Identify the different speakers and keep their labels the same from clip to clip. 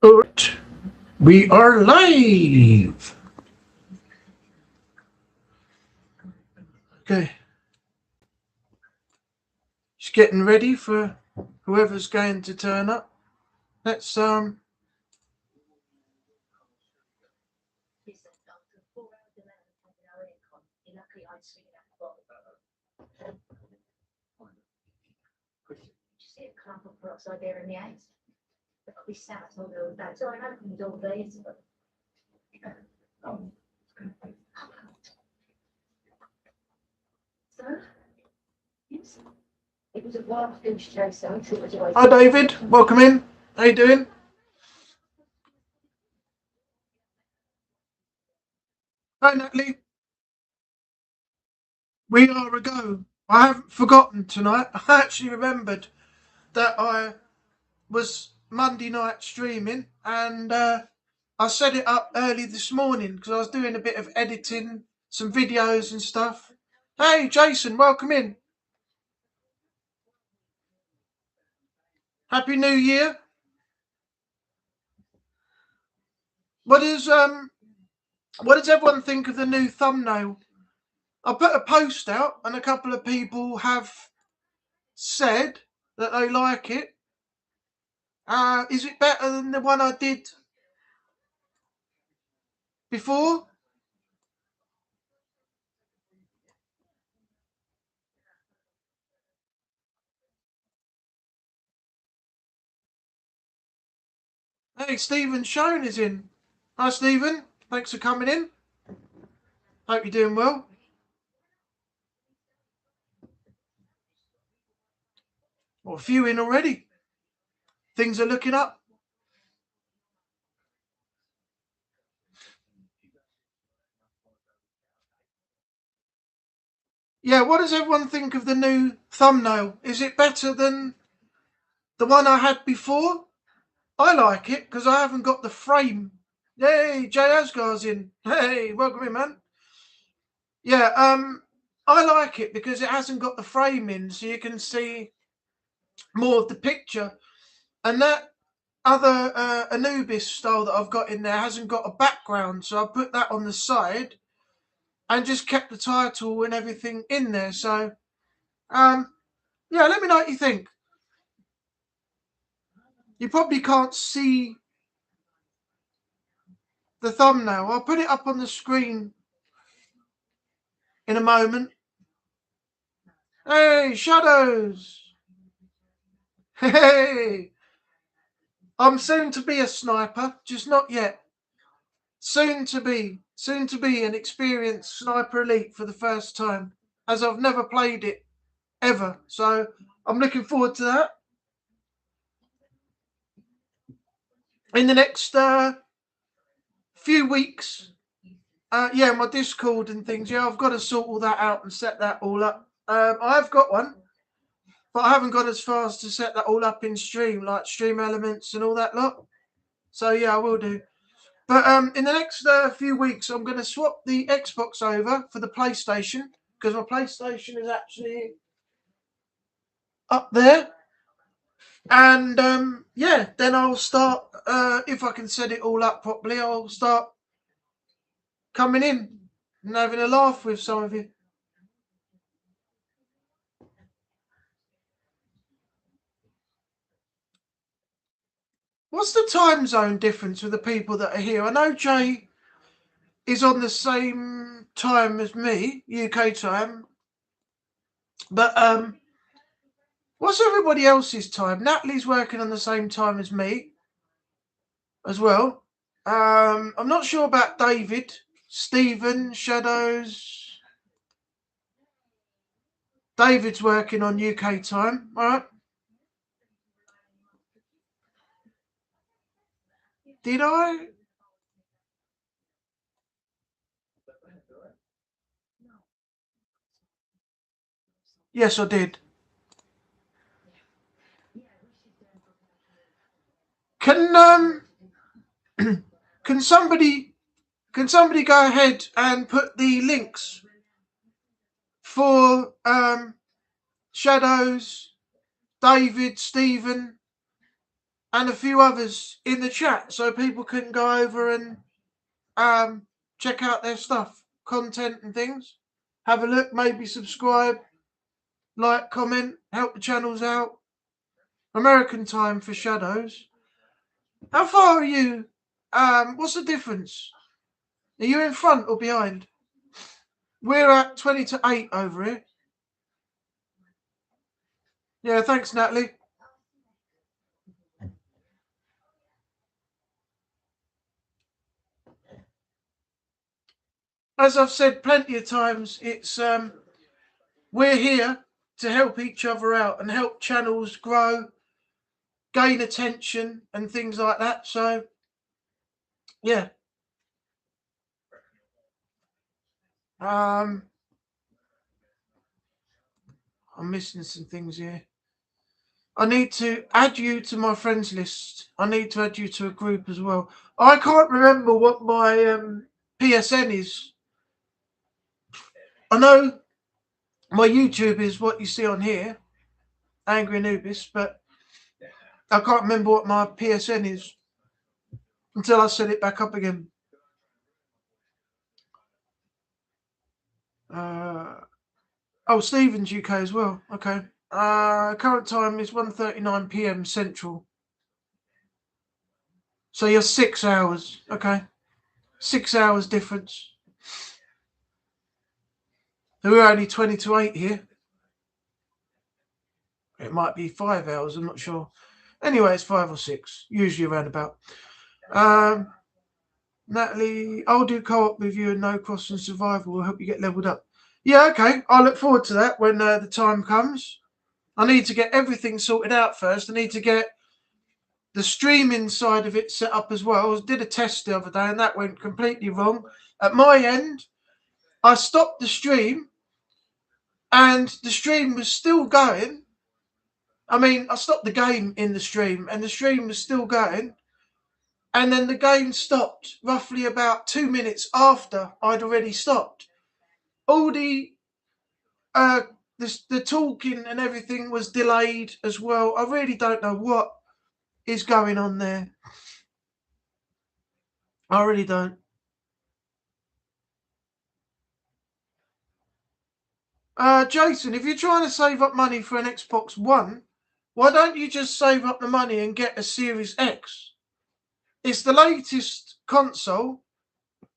Speaker 1: Alright, we are live. Okay, just getting ready for whoever's going to turn up. Let's Hi David, welcome in. How you doing? Hi Natalie. We are a go. I haven't forgotten tonight. I actually remembered that I was Monday night streaming and I set it up early this morning because I was doing a bit of editing, some videos and stuff. Hey Jason, welcome in. Happy New Year. What does everyone think of the new thumbnail? I put a post out and a couple of people have said that they like it. Is it better than the one I did before? Hey, Stephen Schoen is in. Hi, Stephen. Thanks for coming in. Hope you're doing well. Well, a few in already. Things are looking up. Yeah, what does everyone think of the new thumbnail? Is it better than the one I had before? I like it because I haven't got the frame. Hey, Jay Asgar's in. Hey, welcome in, man. Yeah, I like it because it hasn't got the frame in, so you can see more of the picture. And that other Anubis style that I've got in there hasn't got a background, so I put that on the side and just kept the title and everything in there. So, yeah, let me know what you think. You probably can't see the thumbnail. I'll put it up on the screen in a moment. Hey, Shadows! Hey! I'm soon to be a sniper, just not yet. Soon to be an experienced sniper elite for the first time, as I've never played it ever. So I'm looking forward to that. In the next few weeks, yeah, my Discord and things. Yeah, I've got to sort all that out and set that all up. I've got one, but I haven't got as far as to set that all up in Stream, like Stream Elements and all that lot. So yeah, I will do. But in the next few weeks, I'm going to swap the Xbox over for the PlayStation because my PlayStation is actually up there. And yeah, then I'll start, if I can set it all up properly, I'll start coming in and having a laugh with some of you. What's the time zone difference with the people that are here? I know Jay is on the same time as me, UK time, but what's everybody else's time? Natalie's working on the same time as me as well. I'm not sure about David, Stephen, Shadows. David's working on UK time, all right? Did I? Yes, I did. Can can somebody go ahead and put the links for Shadows, David, Stephen, and a few others in the chat, so people can go over and check out their stuff, content and things. Have a look, maybe subscribe, like, comment, help the channels out. American time for Shadows. How far are you? What's the difference? Are you in front or behind? We're at 20 to 8 over here. Yeah, thanks, Natalie. As I've said plenty of times, it's we're here to help each other out and help channels grow, gain attention and things like that. So, yeah. I'm missing some things here. I need to add you to my friends list. I need to add you to a group as well. I can't remember what my PSN is. I know my YouTube is what you see on here, Angry Anubis, but I can't remember what my PSN is until I set it back up again. Oh, Stephen's UK as well. Okay. Current time is 1:39 PM Central. So you're 6 hours. Okay. 6 hours difference. We're only 20 to 8 here. It might be 5 hours, I'm not sure. Anyway, it's 5 or 6, usually around about. Natalie, I'll do co-op with you and no cross and survival. We'll help you get leveled up. Yeah, okay. I look forward to that when the time comes. I need to get everything sorted out first. I need to get the streaming side of it set up as well. I did a test the other day and that went completely wrong. At my end, I stopped the stream and the stream was still going. I mean, I stopped the game in the stream and the stream was still going. And then the game stopped roughly about 2 minutes after I'd already stopped. All the talking and everything was delayed as well. I really don't know what is going on there. I really don't. Jason, if you're trying to save up money for an Xbox One, why don't you just save up the money and get a Series X? It's the latest console,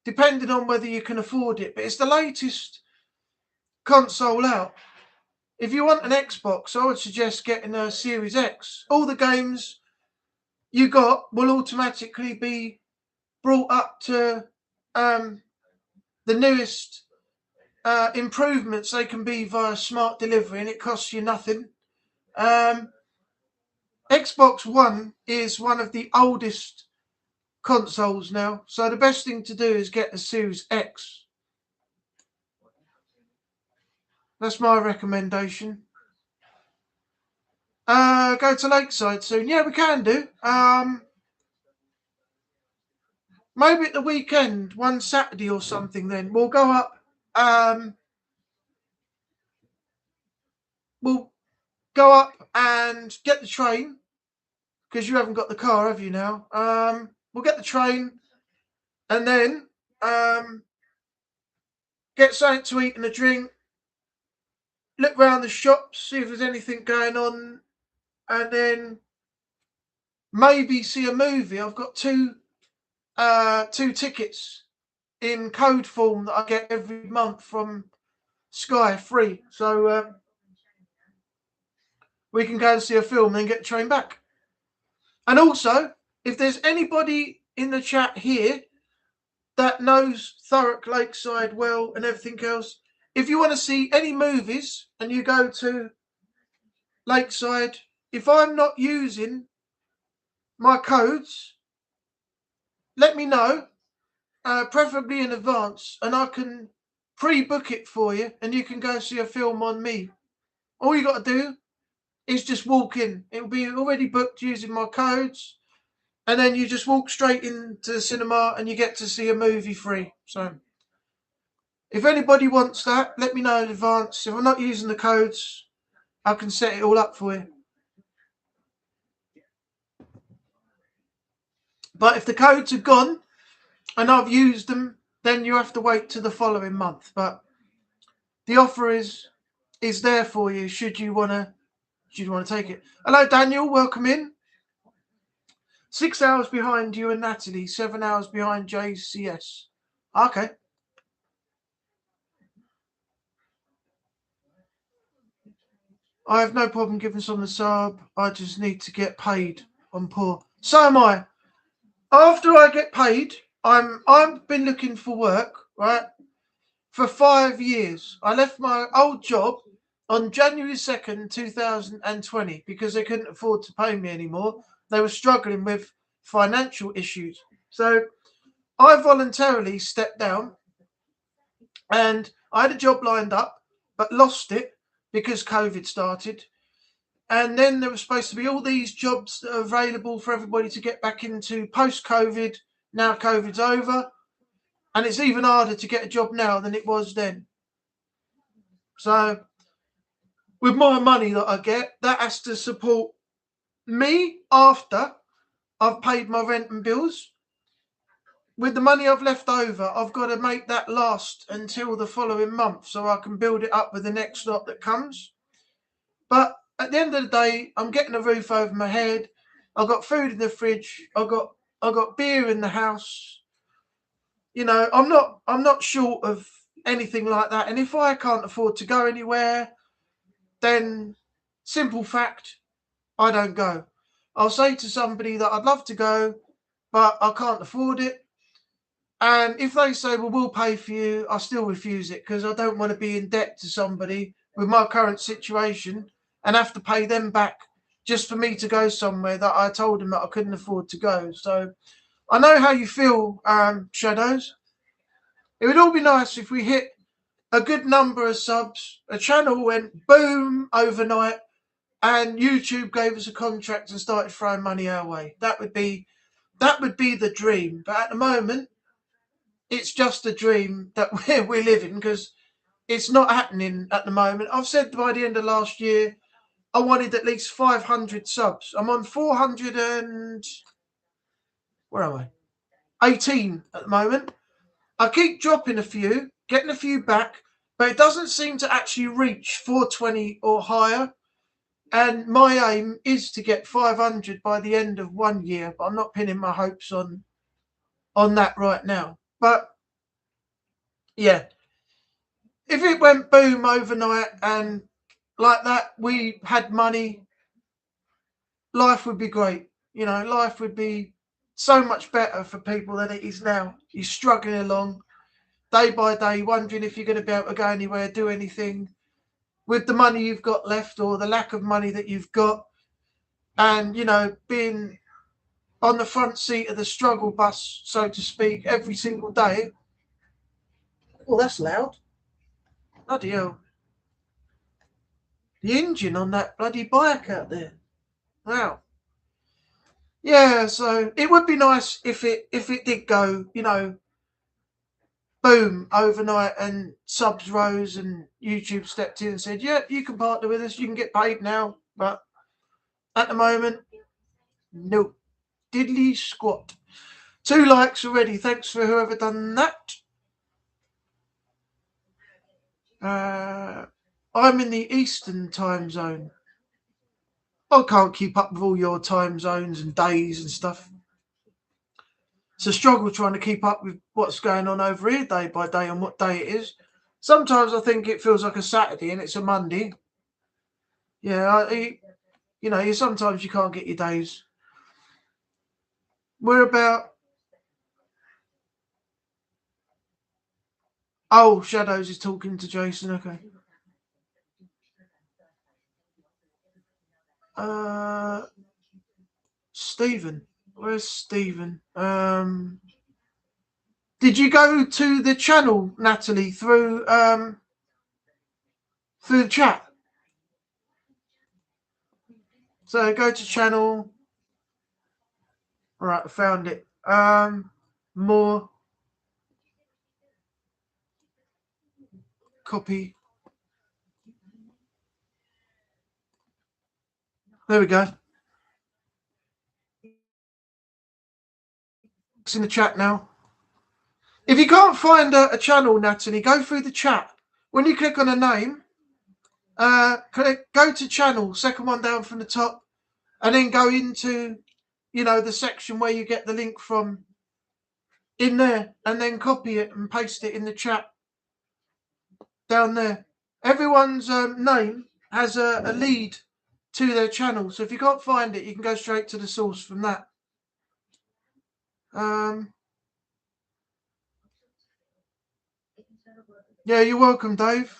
Speaker 1: depending on whether you can afford it, but it's the latest console out. If you want an Xbox, I would suggest getting a Series X. All the games you got will automatically be brought up to the newest improvements they can be via smart delivery, and it costs you nothing. Xbox One is one of the oldest consoles now, so the best thing to do is get a Series X. That's my recommendation. Go to Lakeside soon. Yeah, we can do. Maybe at the weekend, one Saturday or something. Then we'll go up. We'll go up and get the train because you haven't got the car, have you? Now, we'll get the train and then get something to eat and a drink. Look around the shops, see if there's anything going on, and then maybe see a movie. I've got two tickets in code form that I get every month from Sky free. So we can go and see a film and then get the train back. And also, if there's anybody in the chat here that knows Thurrock Lakeside well and everything else, if you want to see any movies and you go to Lakeside, if I'm not using my codes, let me know, preferably in advance, and I can pre-book it for you and you can go see a film on me. All you got to do is just walk in. It'll be already booked using my codes, and then you just walk straight into the cinema and you get to see a movie free. So if anybody wants that, let me know in advance. If I'm not using the codes, I can set it all up for you. But if the codes are gone and I've used them, then you have to wait to the following month. But the offer is there for you should you want to take it. Hello, Daniel. Welcome in. 6 hours behind you and Natalie. 7 hours behind JCS. Okay. I have no problem giving someone a sub. I just need to get paid. I'm poor. So am I. After I get paid, I've been looking for work, right, for 5 years. I left my old job on January 2nd, 2020, because they couldn't afford to pay me anymore. They were struggling with financial issues. So I voluntarily stepped down, and I had a job lined up, but lost it because COVID started. And then there was supposed to be all these jobs that are available for everybody to get back into post-COVID. Now COVID's over, and it's even harder to get a job now than it was then. So with my money that I get, that has to support me after I've paid my rent and bills. With the money I've left over, I've got to make that last until the following month so I can build it up with the next lot that comes. But at the end of the day, I'm getting a roof over my head. I've got food in the fridge. I've got beer in the house. I'm not short of anything like that. And if I can't afford to go anywhere, then simple fact, I don't go. I'll say to somebody that I'd love to go, but I can't afford it. And if they say, well, we'll pay for you, I still refuse it because I don't want to be in debt to somebody with my current situation and have to pay them back just for me to go somewhere that I told them that I couldn't afford to go. So I know how you feel, Shadows. It would all be nice if we hit a good number of subs, a channel went boom overnight, and YouTube gave us a contract and started throwing money our way. That would be the dream. But at the moment, it's just a dream that we're living because it's not happening at the moment. I've said by the end of last year, I wanted at least 500 subs. I'm on 400 and where am I? 18 at the moment. I keep dropping a few, getting a few back, but it doesn't seem to actually reach 420 or higher. And my aim is to get 500 by the end of 1 year, but I'm not pinning my hopes on that right now. But yeah, if it went boom overnight and like that, we had money, life would be great. Life would be so much better for people than it is now. You're struggling along day by day, wondering if you're going to be able to go anywhere, do anything with the money you've got left or the lack of money that you've got. And, being on the front seat of the struggle bus, so to speak, every single day. Oh, that's loud. Bloody hell. The engine on that bloody bike out there. Wow. Yeah, so it would be nice if it did go, boom overnight and subs rose and YouTube stepped in and said, yeah, you can partner with us, you can get paid now. But at the moment, no. Diddly squat. 2 likes already. Thanks for whoever done that. I'm in the Eastern time zone. I can't keep up with all your time zones and days and stuff. It's a struggle trying to keep up with what's going on over here day by day and what day it is. Sometimes I think it feels like a Saturday and it's a Monday. Yeah, sometimes you can't get your days. We're about... Oh, Shadows is talking to Jason. Okay. Stephen. Where's Stephen? Did you go to the channel, Natalie, through the chat? So go to channel. All right, I found it. More. Copy. There we go. in the chat now. If you can't find a channel, Natalie, go through the chat. When you click on a name, go to channel, second one down from the top, and then go into, the section where you get the link from in there, and then copy it and paste it in the chat down there. Everyone's name has a lead to their channel, so if you can't find it, you can go straight to the source from that. Yeah, you're welcome, Dave.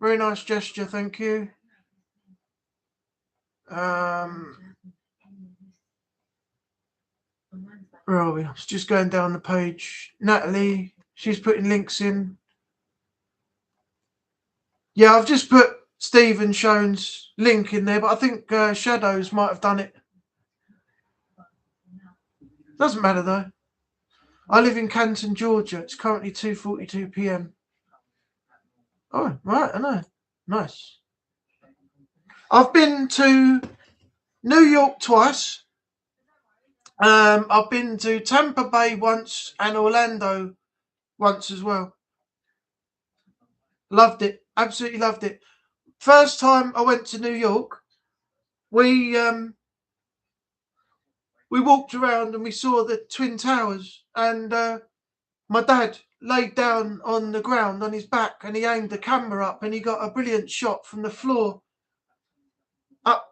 Speaker 1: Very nice gesture, thank you. Where are we? It's just going down the page. Natalie, she's putting links in. Yeah, I've just put Stephen Schoen's link in there, but I think Shadows might have done it. Doesn't matter though. I live in Canton, Georgia. It's currently 2:42 p.m. Oh, right, I know. Nice. I've been to New York twice. I've been to Tampa Bay once and Orlando once as well. Loved it. Absolutely loved it. First time I went to New York, we walked around and we saw the Twin Towers, and my dad laid down on the ground on his back and he aimed the camera up and he got a brilliant shot from the floor up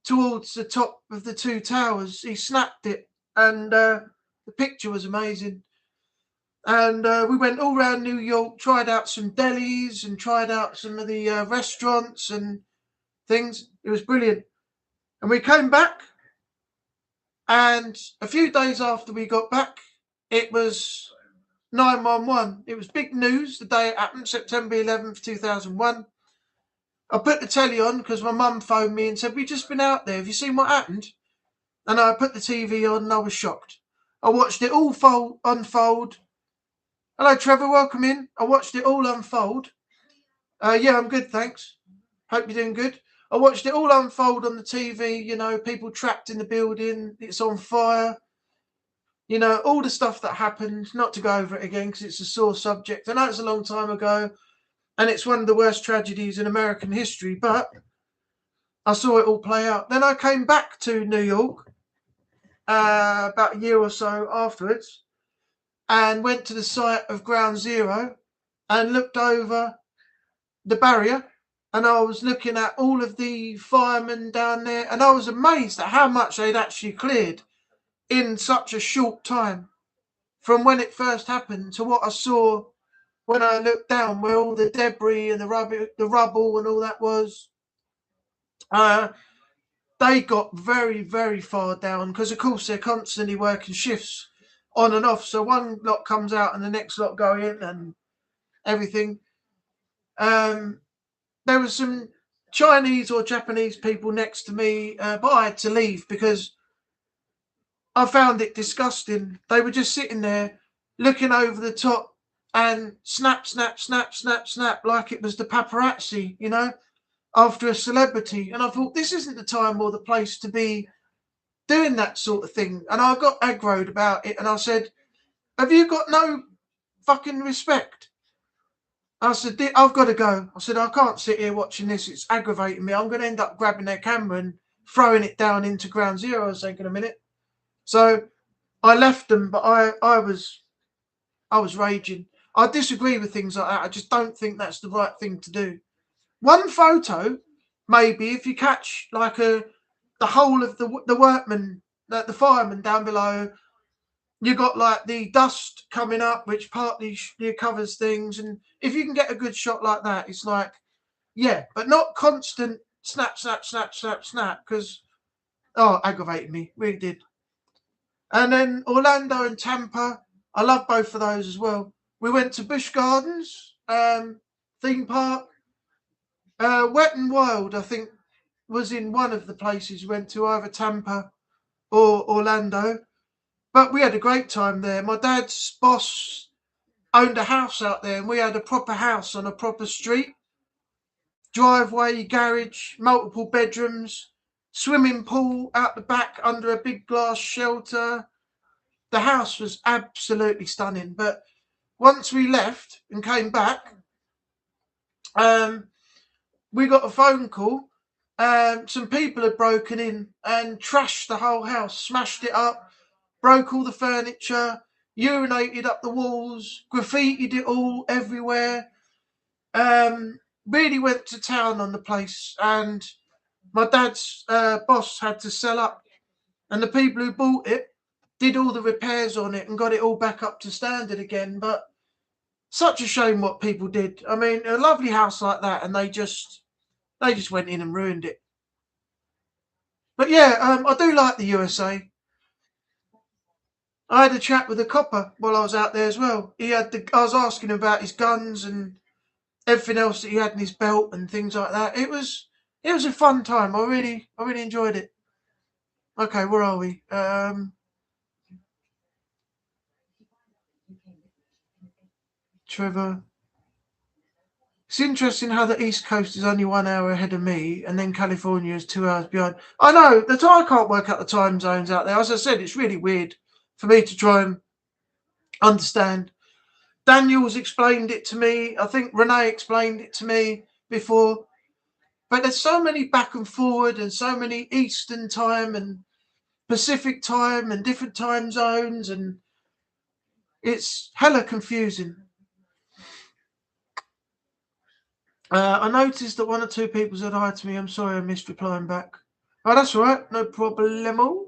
Speaker 1: towards the top of the two towers. He snapped it, and the picture was amazing. And we went all around New York, tried out some delis and tried out some of the restaurants and things. It was brilliant. And we came back, and a few days after we got back, it was 911. It was big news the day it happened, September 11th, 2001. I put the telly on because my mum phoned me and said, "We've just been out there. Have you seen what happened?" And I put the TV on and I was shocked. I watched it all unfold. Hello, Trevor. Welcome in. I watched it all unfold. Yeah, I'm good, thanks. Hope you're doing good. I watched it all unfold on the TV. People trapped in the building. It's on fire. All the stuff that happened. Not to go over it again because it's a sore subject. I know it's a long time ago, and it's one of the worst tragedies in American history, but I saw it all play out. Then I came back to New York about a year or so afterwards and went to the site of Ground Zero and looked over the barrier, and I was looking at all of the firemen down there, and I was amazed at how much they'd actually cleared in such a short time from when it first happened to what I saw when I looked down, where all the debris and the rubble and all that was. They got very, very far down because, of course, they're constantly working shifts on and off. So one lot comes out and the next lot go in and everything. There was some Chinese or Japanese people next to me, but I had to leave because I found it disgusting. They were just sitting there looking over the top and snap, snap, snap, snap, snap, like it was the paparazzi, after a celebrity. And I thought, this isn't the time or the place to be doing that sort of thing. And I got aggroed about it, and I said, "Have you got no fucking respect?" I said, "I've got to go." I said, "I can't sit here watching this. It's aggravating me. I'm going to end up grabbing their camera and throwing it down into Ground Zero." I was thinking a minute. So I left them, but I was raging. I disagree with things like that. I just don't think that's the right thing to do. One photo, maybe, if you catch like the whole of the workmen, the firemen down below, you got like the dust coming up, which partly covers things. And if you can get a good shot like that, it's like, yeah, but not constant snap, snap, snap, snap, snap, because, aggravated me, really did. And then Orlando and Tampa, I love both of those as well. We went to Busch Gardens theme park. Wet and Wild, I think, was in one of the places we went to, either Tampa or Orlando. But we had a great time there. My dad's boss owned a house out there, and we had a proper house on a proper street. Driveway, garage, multiple bedrooms, swimming pool out the back under a big glass shelter. the house was absolutely stunning. But once we left and came back, we got a phone call. Some people had broken in and trashed the whole house, smashed it up, broke all the furniture, urinated up the walls, graffitied it all everywhere. Really went to town on the place, and my dad's boss had to sell up, and the people who bought it did all the repairs on it and got it all back up to standard again. But such a shame what people did. I mean, a lovely house like that, and they just went in and ruined it. But yeah, I do like the USA. I had a chat with a copper while I was out there as well. I was asking him about his guns and everything else that he had in his belt and things like that. It was a fun time. I really enjoyed it. Okay, where are we? Trevor. It's interesting how the East Coast is only 1 hour ahead of me, and then California is 2 hours behind. I know, I can't work out the time zones out there. As I said, it's really weird for me to try and understand. Daniel's explained it to me. I think Renee explained it to me before. But there's so many back and forward and so many Eastern time and Pacific time and different time zones, and it's hella confusing. I noticed that 1 or 2 people said hi to me. I'm sorry I missed replying back. Oh, that's all right. No problemo.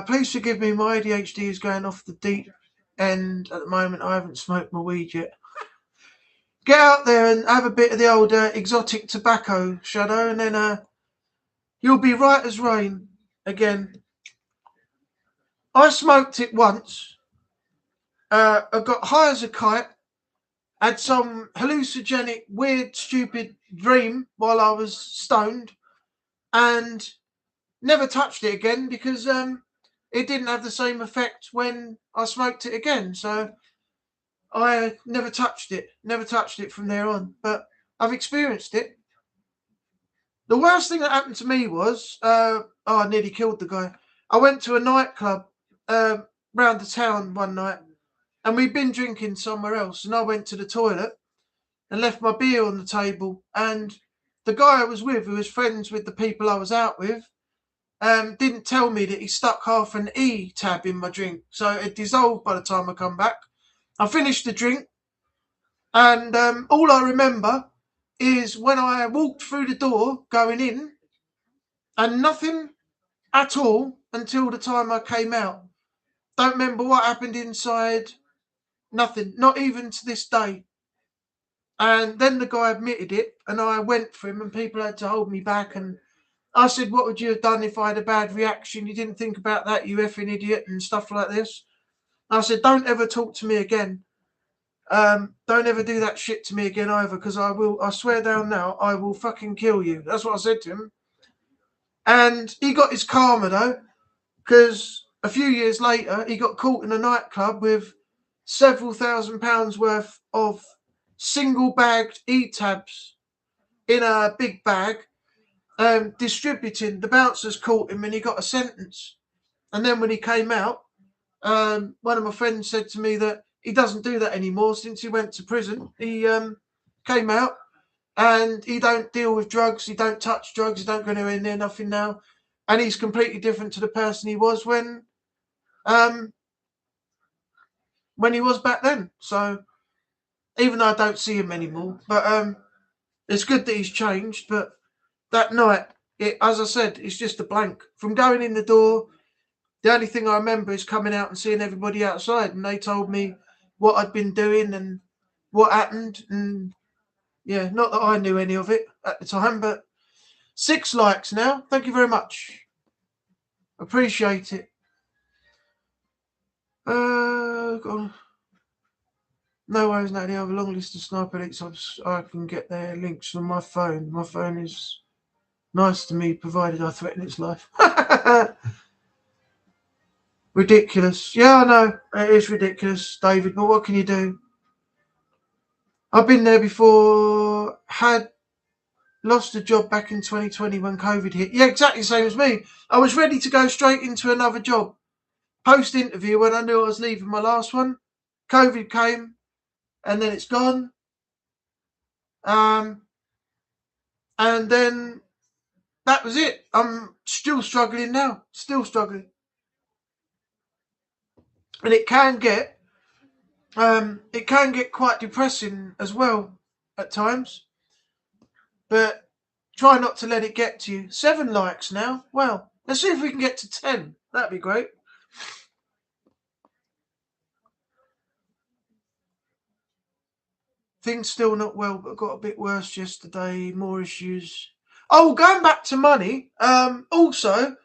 Speaker 1: Please forgive me. My ADHD is going off the deep end at the moment. I haven't smoked my weed yet. Get out there and have a bit of the old exotic tobacco, Shadow, and then you'll be right as rain again. I smoked it once. I got high as a kite. Had some hallucinogenic, weird, stupid dream while I was stoned, and never touched it again because it didn't have the same effect when I smoked it again. So I never touched it from there on. But I've experienced it. The worst thing that happened to me was, I nearly killed the guy. I went to a nightclub round the town one night, and we'd been drinking somewhere else, and I went to the toilet and left my beer on the table, and the guy I was with, who was friends with the people I was out with, didn't tell me that he stuck half an E tab in my drink, so it dissolved by the time I come back. I finished the drink, and all I remember is when I walked through the door going in, and nothing at all until the time I came out. Don't remember what happened inside. Nothing. Not even to this day. And then the guy admitted it, and I went for him, and people had to hold me back. And I said, "What would you have done if I had a bad reaction? You didn't think about that, you effing idiot," and stuff like this. I said, "Don't ever talk to me again. Don't ever do that shit to me again either, because I swear down now, I will fucking kill you." That's what I said to him. And he got his karma though, because a few years later, he got caught in a nightclub with several £1,000s worth of single bagged E-tabs in a big bag, distributing. The bouncers caught him and he got a sentence. And then when he came out, one of my friends said to me that he doesn't do that anymore since he went to prison. He came out and he don't deal with drugs, he don't touch drugs, he don't go anywhere near nothing now. And he's completely different to the person he was when he was back then. So even though I don't see him anymore, but it's good that he's changed. But that night, as I said, it's just a blank. From going in the door, the only thing I remember is coming out and seeing everybody outside, and they told me what I'd been doing and what happened. And yeah, not that I knew any of it at the time, but 6 likes now. Thank you very much. Appreciate it. No worries, Natalie. I have a long list of sniper elites. I can get their links from my phone. My phone is nice to me, provided I threaten its life. Ridiculous. Yeah, I know. It is ridiculous, David, but what can you do? I've been there before. Had lost a job back in 2020 when COVID hit. Yeah, exactly the same as me. I was ready to go straight into another job. post-interview, when I knew I was leaving my last one, COVID came, and then it's gone. And then that was it. I'm still struggling now. Still struggling. And it can get quite depressing as well at times. But try not to let it get to you. 7 likes now. Well, let's see if we can get to 10. That'd be great. Things still not well, but got a bit worse yesterday. More issues. Oh, going back to money. Also,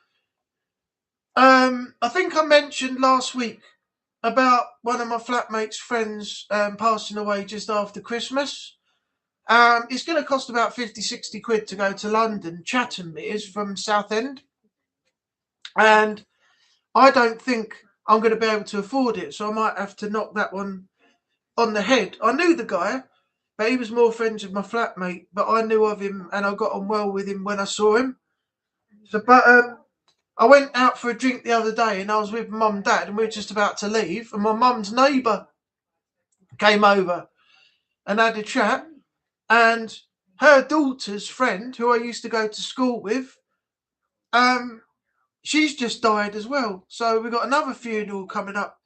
Speaker 1: I think I mentioned last week about one of my flatmates' friends passing away just after Christmas. It's going to cost about 50, 60 quid to go to London. Chatham it is from Southend. And I don't think I'm going to be able to afford it, so I might have to knock that one on the head. I knew the guy, but he was more friends with my flatmate, but I knew of him and I got on well with him when I saw him. So, but I went out for a drink the other day and I was with mum and dad and we were just about to leave and my mum's neighbour came over and had a chat, and her daughter's friend, who I used to go to school with, she's just died as well. So we've got another funeral coming up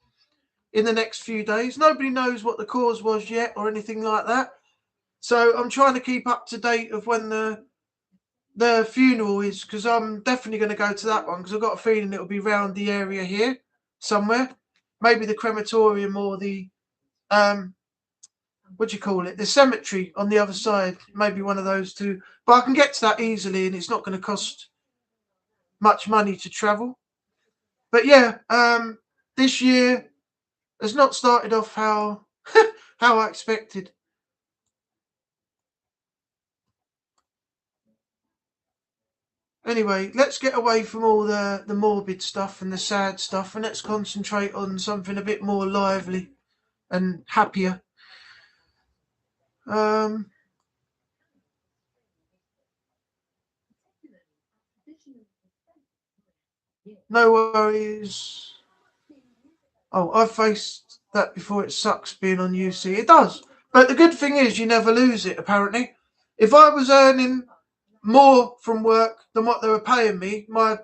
Speaker 1: in the next few days. Nobody knows what the cause was yet or anything like that. So I'm trying to keep up to date of when the funeral is, because I'm definitely going to go to that one because I've got a feeling it'll be round the area here somewhere. Maybe the crematorium or the what do you call it? The cemetery on the other side. Maybe one of those two. But I can get to that easily and it's not going to cost much money to travel. But yeah, this year has not started off how how I expected. Anyway, let's get away from all the morbid stuff and the sad stuff and let's concentrate on something a bit more lively and happier. No worries. Oh, I've faced that before. It sucks being on UC. It does. But the good thing is you never lose it, apparently. If I was earning more from work than what they were paying me, my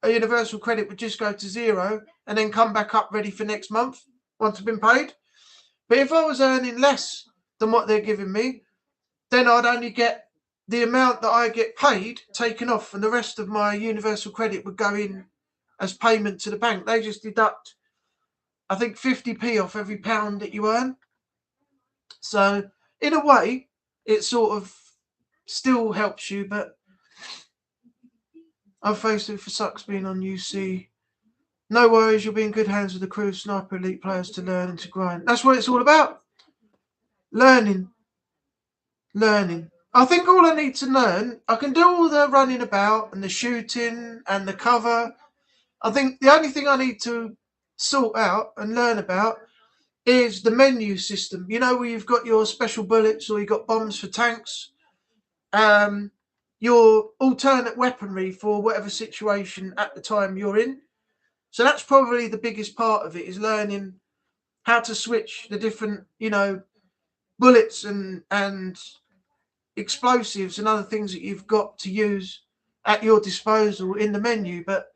Speaker 1: universal credit would just go to zero and then come back up ready for next month once I've been paid. But if I was earning less than what they're giving me, then I'd only get the amount that I get paid taken off, and the rest of my universal credit would go in as payment to the bank. They just deduct, I think, 50p off every pound that you earn. So in a way, it sort of still helps you, but I've faced it for sucks being on UC. No worries, you'll be in good hands with the crew of Sniper Elite players to learn and to grind. That's what it's all about. Learning. I think all I need to learn, I can do all the running about and the shooting and the cover. I think the only thing I need to sort out and learn about is the menu system. You know, where you've got your special bullets or you've got bombs for tanks, your alternate weaponry for whatever situation at the time you're in. So that's probably the biggest part of it, is learning how to switch the different, bullets and explosives and other things that you've got to use at your disposal in the menu. But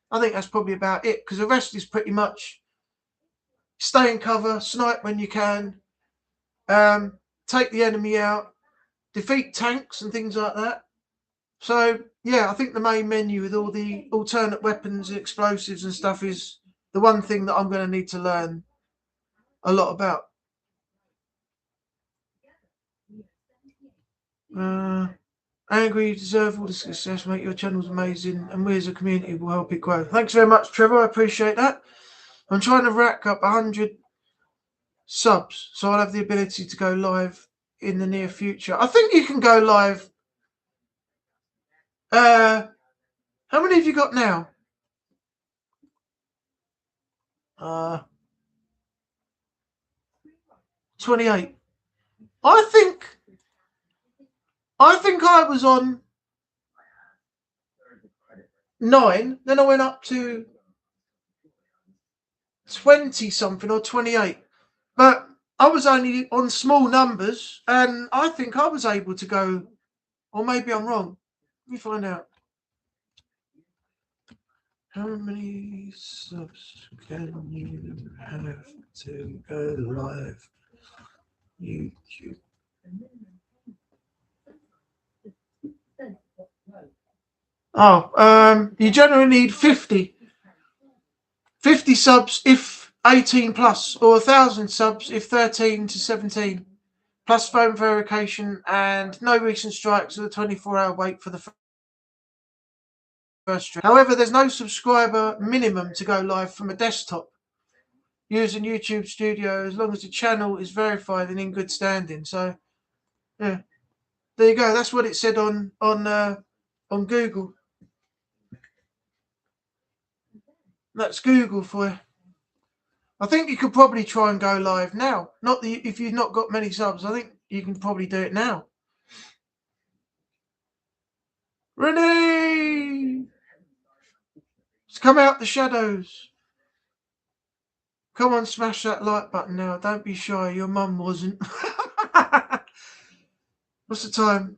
Speaker 1: I think that's probably about it, because the rest is pretty much stay in cover, snipe when you can, take the enemy out, defeat tanks and things like that. So yeah, I think the main menu with all the alternate weapons and explosives and stuff is the one thing that I'm going to need to learn a lot about. Angry, you deserve all the success, mate. Your channel's amazing, and we as a community will help it grow. Thanks very much, Trevor. I appreciate that. I'm trying to rack up 100 subs, so I'll have the ability to go live in the near future. I think you can go live. How many have you got now? 28. I think I was on 9, then I went up to 20 something or 28. But I was only on small numbers, and I think I was able to go, or maybe I'm wrong. Let me find out. How many subs can you have to go live? YouTube. You generally need 50. 50 subs if 18 plus, or 1,000 subs if 13 to 17. Plus phone verification and no recent strikes with a 24-hour wait for the first stream. However, there's no subscriber minimum to go live from a desktop using YouTube Studio as long as the channel is verified and in good standing. So, yeah, there you go. That's what it said on Google. That's Google for you. I think you could probably try and go live now. Not the, if you've not got many subs. I think you can probably do it now. Renee, let's come out the shadows. Come on, smash that like button now. Don't be shy. Your mum wasn't. What's the time?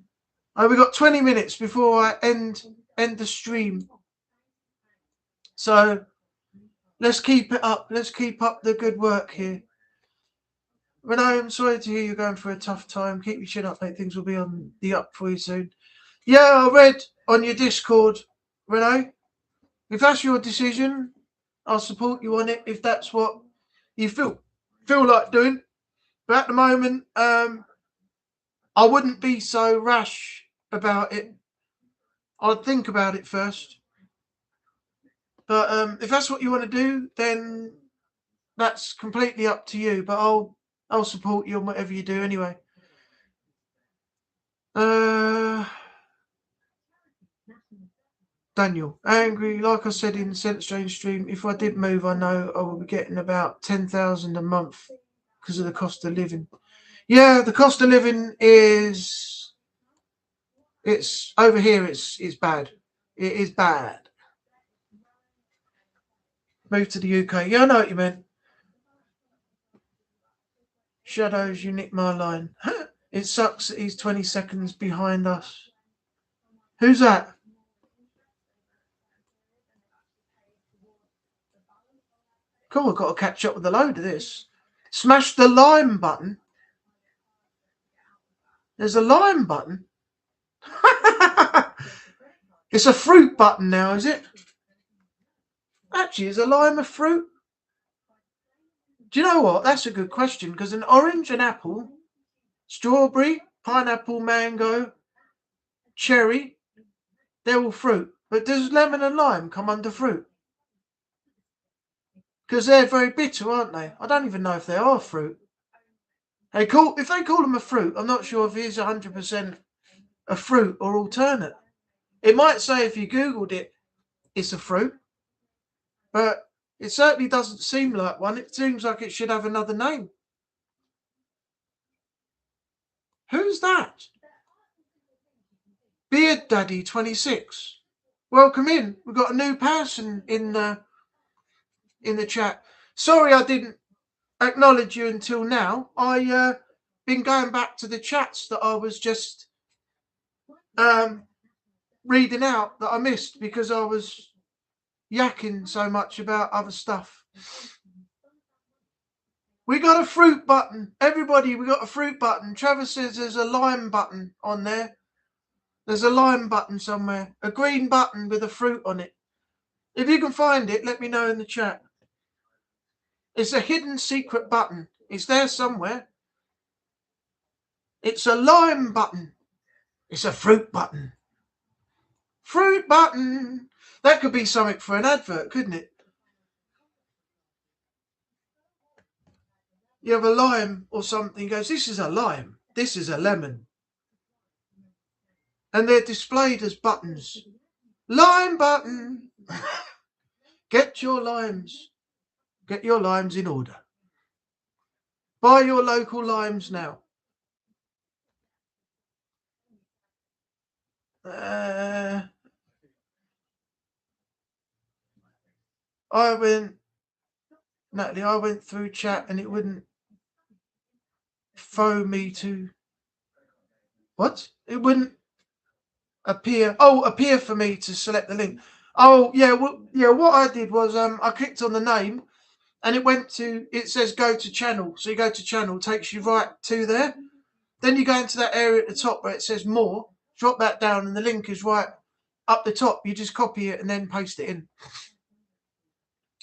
Speaker 1: Oh, we got 20 minutes before I end the stream. So let's keep it up. Let's keep up the good work here. Renee, I'm sorry to hear you're going through a tough time. Keep your chin up, mate. Things will be on the up for you soon. Yeah, I read on your Discord, Renee. If that's your decision, I'll support you on it if that's what you feel like doing. But at the moment, I wouldn't be so rash about it. I'd think about it first. But if that's what you want to do, then that's completely up to you. But I'll support you on whatever you do anyway. Daniel, angry, like I said in the Centre Strange stream, if I did move, I know I will be getting about 10,000 a month because of the cost of living. Yeah, the cost of living it's over here, it's bad. It is bad. Move to the UK. Yeah, I know what you meant. Shadows, you nicked my line. It sucks that he's 20 seconds behind us. Who's that? Cool, I've got to catch up with a load of this. Smash the lime button. There's a lime button. It's a fruit button now, is it? Actually, is a lime a fruit? Do you know what? That's a good question, because an orange, an apple, strawberry, pineapple, mango, cherry, they're all fruit. But does lemon and lime come under fruit? Because they're very bitter, aren't they? I don't even know if they are fruit. If they call them a fruit, I'm not sure if it is 100% a fruit or alternate. It might say if you Googled it, it's a fruit. But it certainly doesn't seem like one. It seems like it should have another name. Who's that? Beard Daddy 26. Welcome in. We've got a new person in the chat. Sorry I didn't acknowledge you until now. I been going back to the chats that I was just reading out that I missed because I was yakking so much about other stuff. We got a fruit button. Everybody, we got a fruit button. Trevor says there's a lime button on there. There's a lime button somewhere. A green button with a fruit on it. If you can find it, let me know in the chat. It's a hidden secret button. It's there somewhere. It's a lime button. It's a fruit button. Fruit button. That could be something for an advert, couldn't it? You have a lime or something, goes, this is a lime, this is a lemon. And they're displayed as buttons. Lime button. Get your limes. Get your limes in order. Buy your local limes now. I went Natalie, I went through chat and it wouldn't throw me to what? It wouldn't appear. Oh, appear for me to select the link. Oh, yeah. Well, yeah. What I did was I clicked on the name and it went to. It says go to channel. So you go to channel, takes you right to there. Then you go into that area at the top where it says more. Drop that down, and the link is right up the top. You just copy it and then paste it in.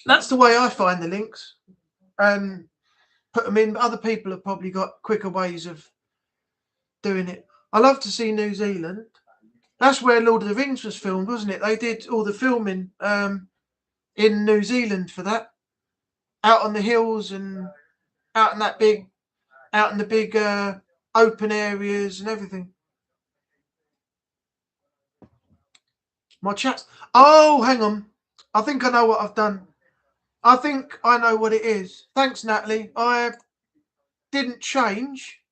Speaker 1: That's the way I find the links and put them in. Other people have probably got quicker ways of doing it. I love to see New Zealand. That's where Lord of the Rings was filmed, wasn't it? They did all the filming in New Zealand for that, out on the hills and out in the big open areas and everything. My chat's. Oh, hang on. I think I know what I've done. I think I know what it is. Thanks, Natalie. I didn't change.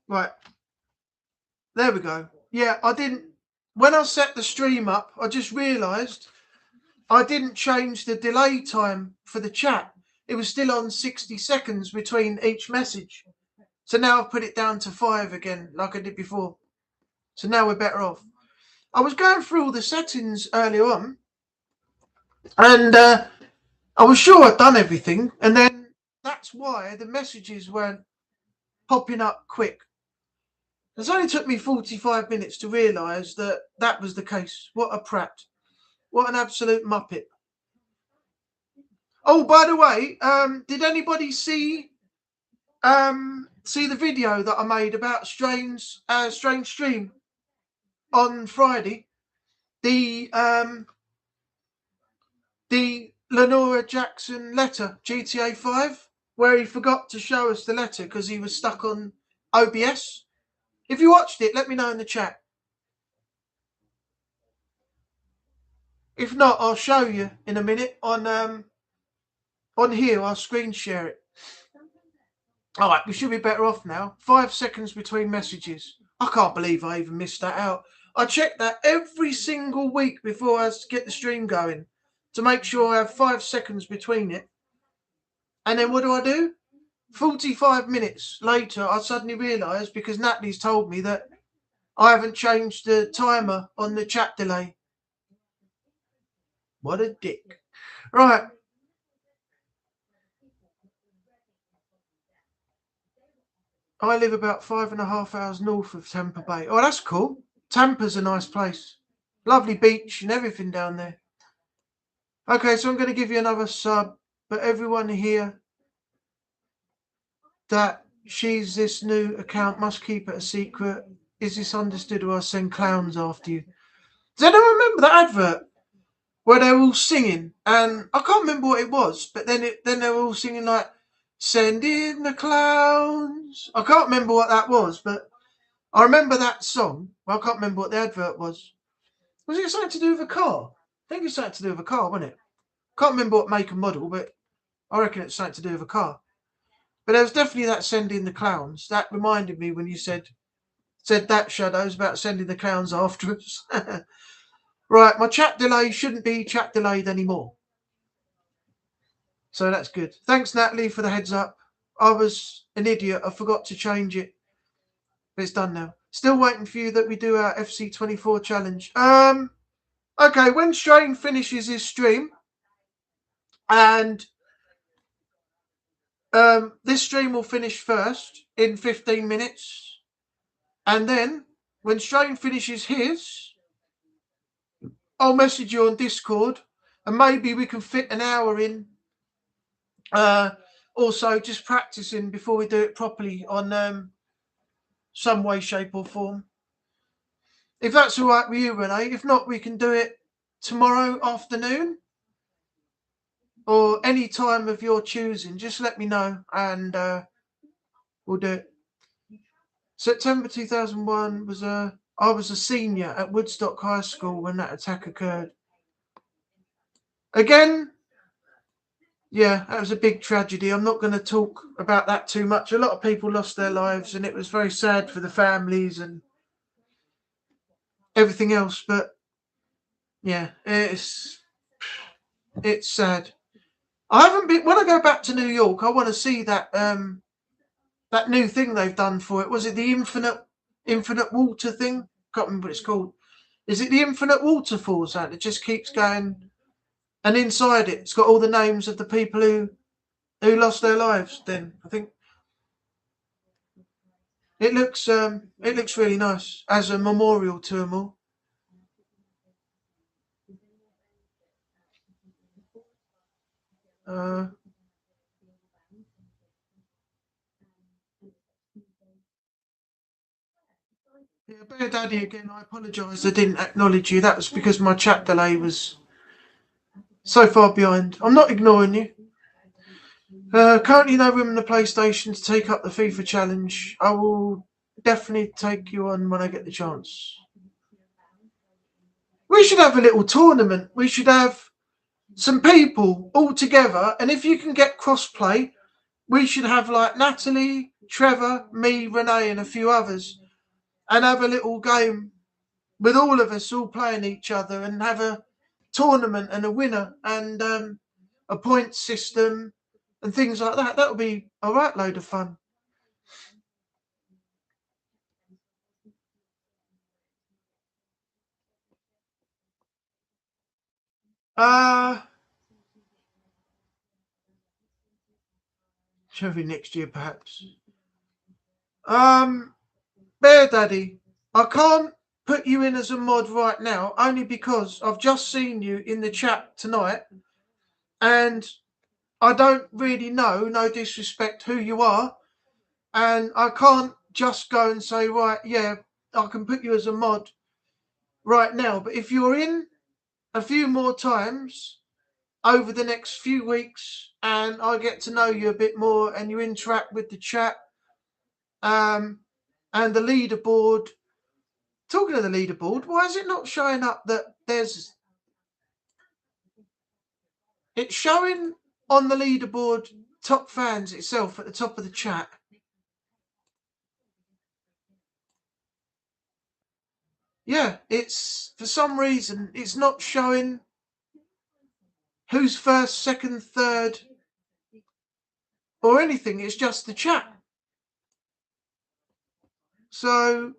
Speaker 1: Right. There we go. Yeah, I didn't. When I set the stream up, I just realised I didn't change the delay time for the chat. It was still on 60 seconds between each message. So now I've put it down to 5 again, like I did before. So now we're better off. I was going through all the settings earlier on, and I was sure I'd done everything, and then that's why the messages weren't popping up quick. It only took me 45 minutes to realise that that was the case. What a prat. What an absolute muppet. Oh, by the way, did anybody see the video that I made about Strange Stream on Friday? The Lenora Jackson letter, GTA 5, where he forgot to show us the letter because he was stuck on OBS. If you watched it, let me know in the chat. If not, I'll show you in a minute on here. I'll screen share it. All right, we should be better off now. 5 seconds between messages. I can't believe I even missed that out. I check that every single week before I get the stream going to make sure I have 5 seconds between it. And then what do? 45 minutes later, I suddenly realise, because Natalie's told me, that I haven't changed the timer on the chat delay. What a dick. Right. I live about 5.5 hours north of Tampa Bay. Oh, that's cool. Tampa's a nice place. Lovely beach and everything down there. Okay, so I'm going to give you another sub, but everyone here that she's this new account must keep it a secret. Is this understood, or I send clowns after you? Does anyone remember that advert where they were all singing? And I can't remember what it was, but then they were all singing like, send in the clowns. I can't remember what that was, but I remember that song. Well, I can't remember what the advert was. Was it something to do with a car? I think it's something to do with a car, wasn't it? Can't remember what make and model, but I reckon it's something to do with a car. But there was definitely that send in the clowns. That reminded me when you said that, Shadows, about sending the clowns after us. Right, my chat delay shouldn't be chat delayed anymore. So that's good. Thanks, Natalie, for the heads up. I was an idiot. I forgot to change it. But it's done now. Still waiting for you that we do our FC24 challenge. Okay, when Strain finishes his stream, and this stream will finish first in 15 minutes. And then when Strain finishes his, I'll message you on Discord, and maybe we can fit an hour in. Also, just practicing before we do it properly on some way, shape, or form. If that's all right with you, Renee. If not, we can do it tomorrow afternoon or any time of your choosing. Just let me know, and we'll do it. September 2001 was I was a senior at Woodstock High School when that attack occurred. Again, yeah, that was a big tragedy. I'm not going to talk about that too much. A lot of people lost their lives, and it was very sad for the families and everything else. But yeah, it's sad. I haven't been. When I go back to New York, I want to see that that new thing they've done for it. Was it the infinite water thing? Can't remember what it's called. Is it the infinite waterfalls that it just keeps going? And inside it, it's got all the names of the people who lost their lives. Then I think it looks really nice as a memorial to them all. Uh, yeah, Bear Daddy again. I apologise. I didn't acknowledge you. That was because my chat delay was so far behind. I'm not ignoring you. Currently no room in the PlayStation to take up the FIFA challenge. I will definitely take you on when I get the chance. We should have a little tournament. We should have some people all together, and if you can get crossplay, we should have like Natalie, Trevor, me, Renee, and a few others, and have a little game with all of us all playing each other, and have a tournament and a winner and a point system and things like that. That would be a right load of fun. Uh Maybe next year, perhaps. Um, Bear Daddy, I can't put you in as a mod right now, only because I've just seen you in the chat tonight, and I don't really know, no disrespect, who you are, and I can't just go and say, right, yeah, I can put you as a mod right now. But if you're in a few more times over the next few weeks, and I get to know you a bit more, and you interact with the chat, um, and the leaderboard. Talking of the leaderboard, why is it not showing up that there's? It's showing on the leaderboard top fans itself at the top of the chat. Yeah, it's for some reason it's not showing who's first, second, third, or anything. It's just the chat. So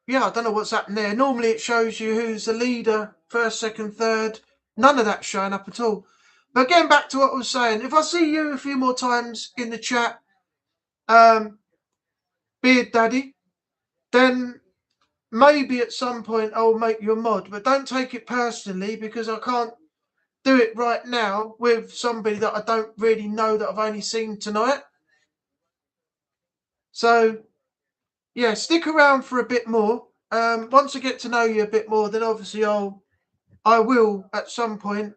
Speaker 1: yeah, I don't know what's happened there. Normally it shows you who's the leader, first, second, third. None of that's showing up at all. But getting back to what I was saying, if I see you a few more times in the chat, um, Beard Daddy, then maybe at some point I'll make you a mod. But don't take it personally, because I can't do it right now with somebody that I don't really know, that I've only seen tonight. So yeah, stick around for a bit more. Once I get to know you a bit more, then obviously I will at some point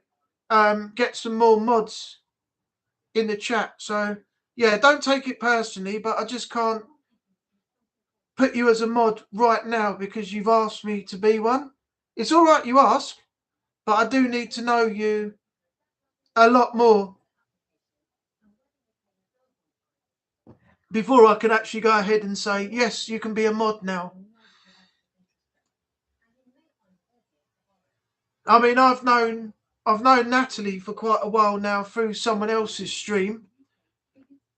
Speaker 1: get some more mods in the chat. So yeah, don't take it personally, but I just can't put you as a mod right now because you've asked me to be one. It's all right you ask, but I do need to know you a lot more before I can actually go ahead and say yes, you can be a mod now. I mean, I've known Natalie for quite a while now through someone else's stream,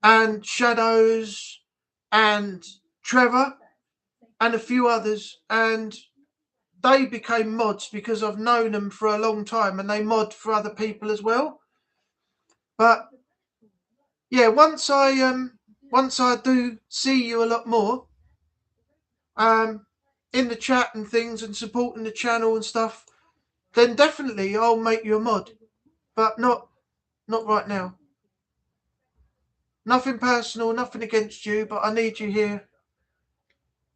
Speaker 1: and Shadows, and Trevor, and a few others, and they became mods because I've known them for a long time, and they mod for other people as well. But yeah, once I do see you a lot more, in the chat and things, and supporting the channel and stuff, then definitely I'll make you a mod. But not right now. Nothing personal, nothing against you, but I need you here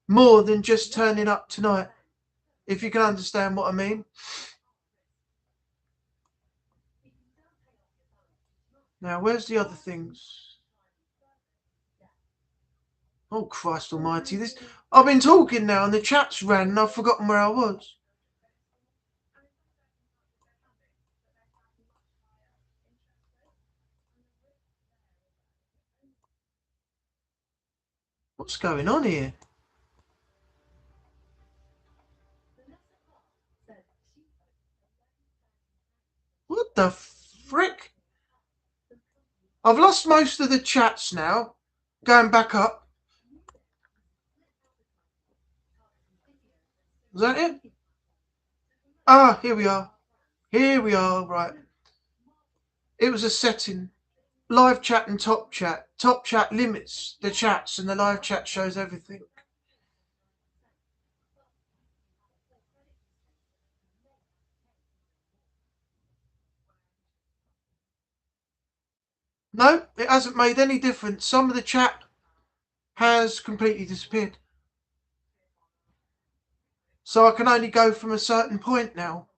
Speaker 1: more than just turning up tonight. If you can understand what I mean. Now, where's the other things? Oh, Christ almighty. I've been talking now and the chat's ran and I've forgotten where I was. What's going on here? What the frick? I've lost most of the chats now. Going back up. Is that it? Ah, here we are. Here we are, right. It was a setting. Live chat and top chat. Top chat limits the chats and the live chat shows everything. No, it hasn't made any difference. Some of the chat has completely disappeared. So I can only go from a certain point now.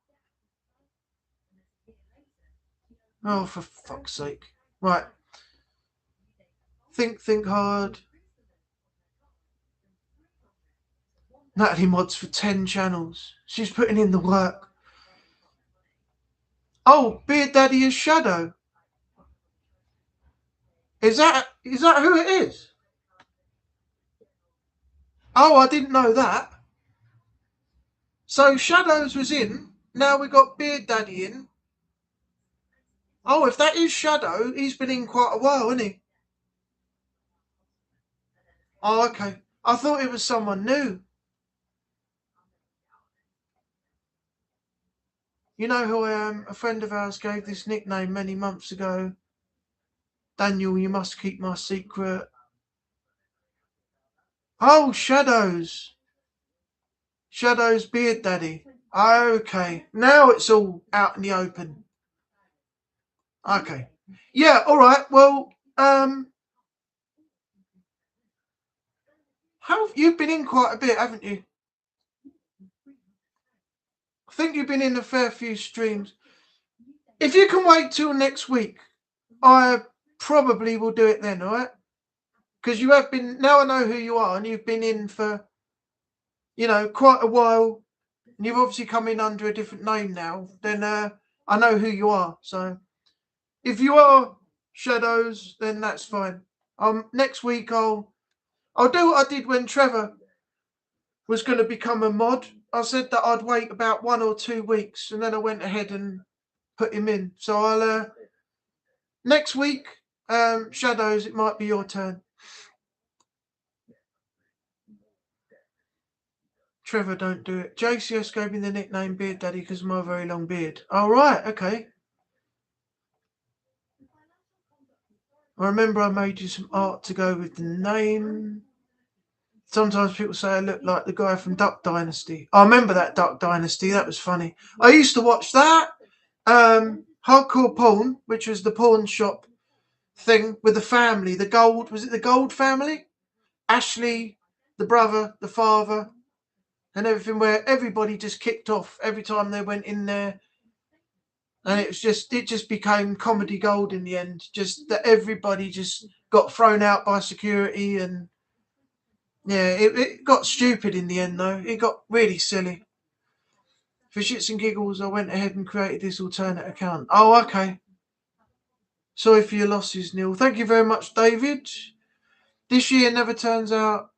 Speaker 1: Oh, for fuck's sake. Right. Think hard. Natalie mods for 10 channels. She's putting in the work. Oh, Beard Daddy is Shadow. Is that who it is? Oh, I didn't know that. So Shadows was in. Now we got Beard Daddy in. Oh, if that is Shadow, he's been in quite a while, hasn't he? Oh, okay. I thought it was someone new. You know who I am? A friend of ours gave this nickname many months ago. Daniel, you must keep my secret. Oh, Shadows. Shadows Beard Daddy. Okay. Now it's all out in the open. Okay. Yeah, alright. Well, you've been in quite a bit, haven't you? I think you've been in a fair few streams. If you can wait till next week, I probably will do it then, alright? Because you have been, now I know who you are, and you've been in for, quite a while, and you've obviously come in under a different name now, then I know who you are. So if you are Shadows, then that's fine. Next week I'll do what I did when Trevor was going to become a mod. I said that I'd wait about 1 or 2 weeks, and then I went ahead and put him in. So I'll next week, Shadows, it might be your turn. Trevor, don't do it. JCS gave me the nickname Beard Daddy because of my very long beard. Oh, right, okay. I remember I made you some art to go with the name. Sometimes people say I look like the guy from Duck Dynasty. I remember that Duck Dynasty. That was funny. I used to watch that. Hardcore Porn, which was the pawn shop thing with the family. Was it the Gold family? Ashley, the brother, the father, and everything, where everybody just kicked off every time they went in there. And it just became comedy gold in the end. Just that everybody just got thrown out by security, and yeah, it got stupid in the end though. It got really silly. For shits and giggles, I went ahead and created this alternate account. Oh, okay. Sorry for your losses, Neil. Thank you very much, David. This year never turns out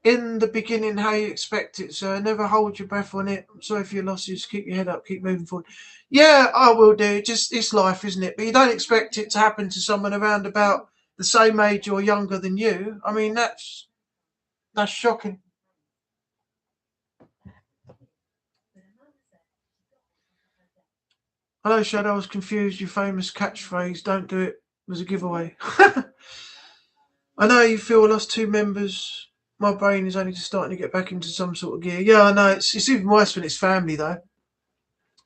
Speaker 1: in the beginning how you expect it, so never hold your breath on it. I'm sorry for your losses. Keep your head up. Keep moving forward. Yeah, I will do. Just, it's life, isn't it? But you don't expect it to happen to someone around about the same age or younger than you. I mean, that's shocking. Hello, Shadow. I was confused. Your famous catchphrase, "Don't do it," was a giveaway. I know you feel I lost 2 members. My brain is only just starting to get back into some sort of gear. Yeah, I know. It's even worse when it's family, though.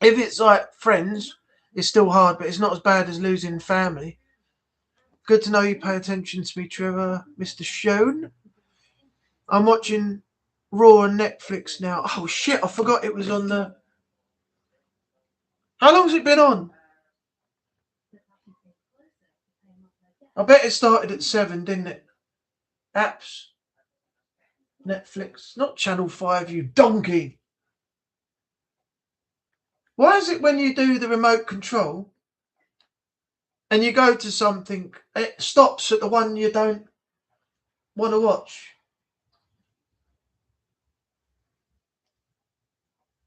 Speaker 1: If it's like friends, it's still hard, but it's not as bad as losing family. Good to know you pay attention to me, Trevor. Mr. Shone. I'm watching Raw on Netflix now. Oh, shit. I forgot it was on the... How long's it been on? I bet it started at 7, didn't it? Apps. Netflix. Not Channel 5, you donkey. Why is it when you do the remote control and you go to something, it stops at the one you don't want to watch?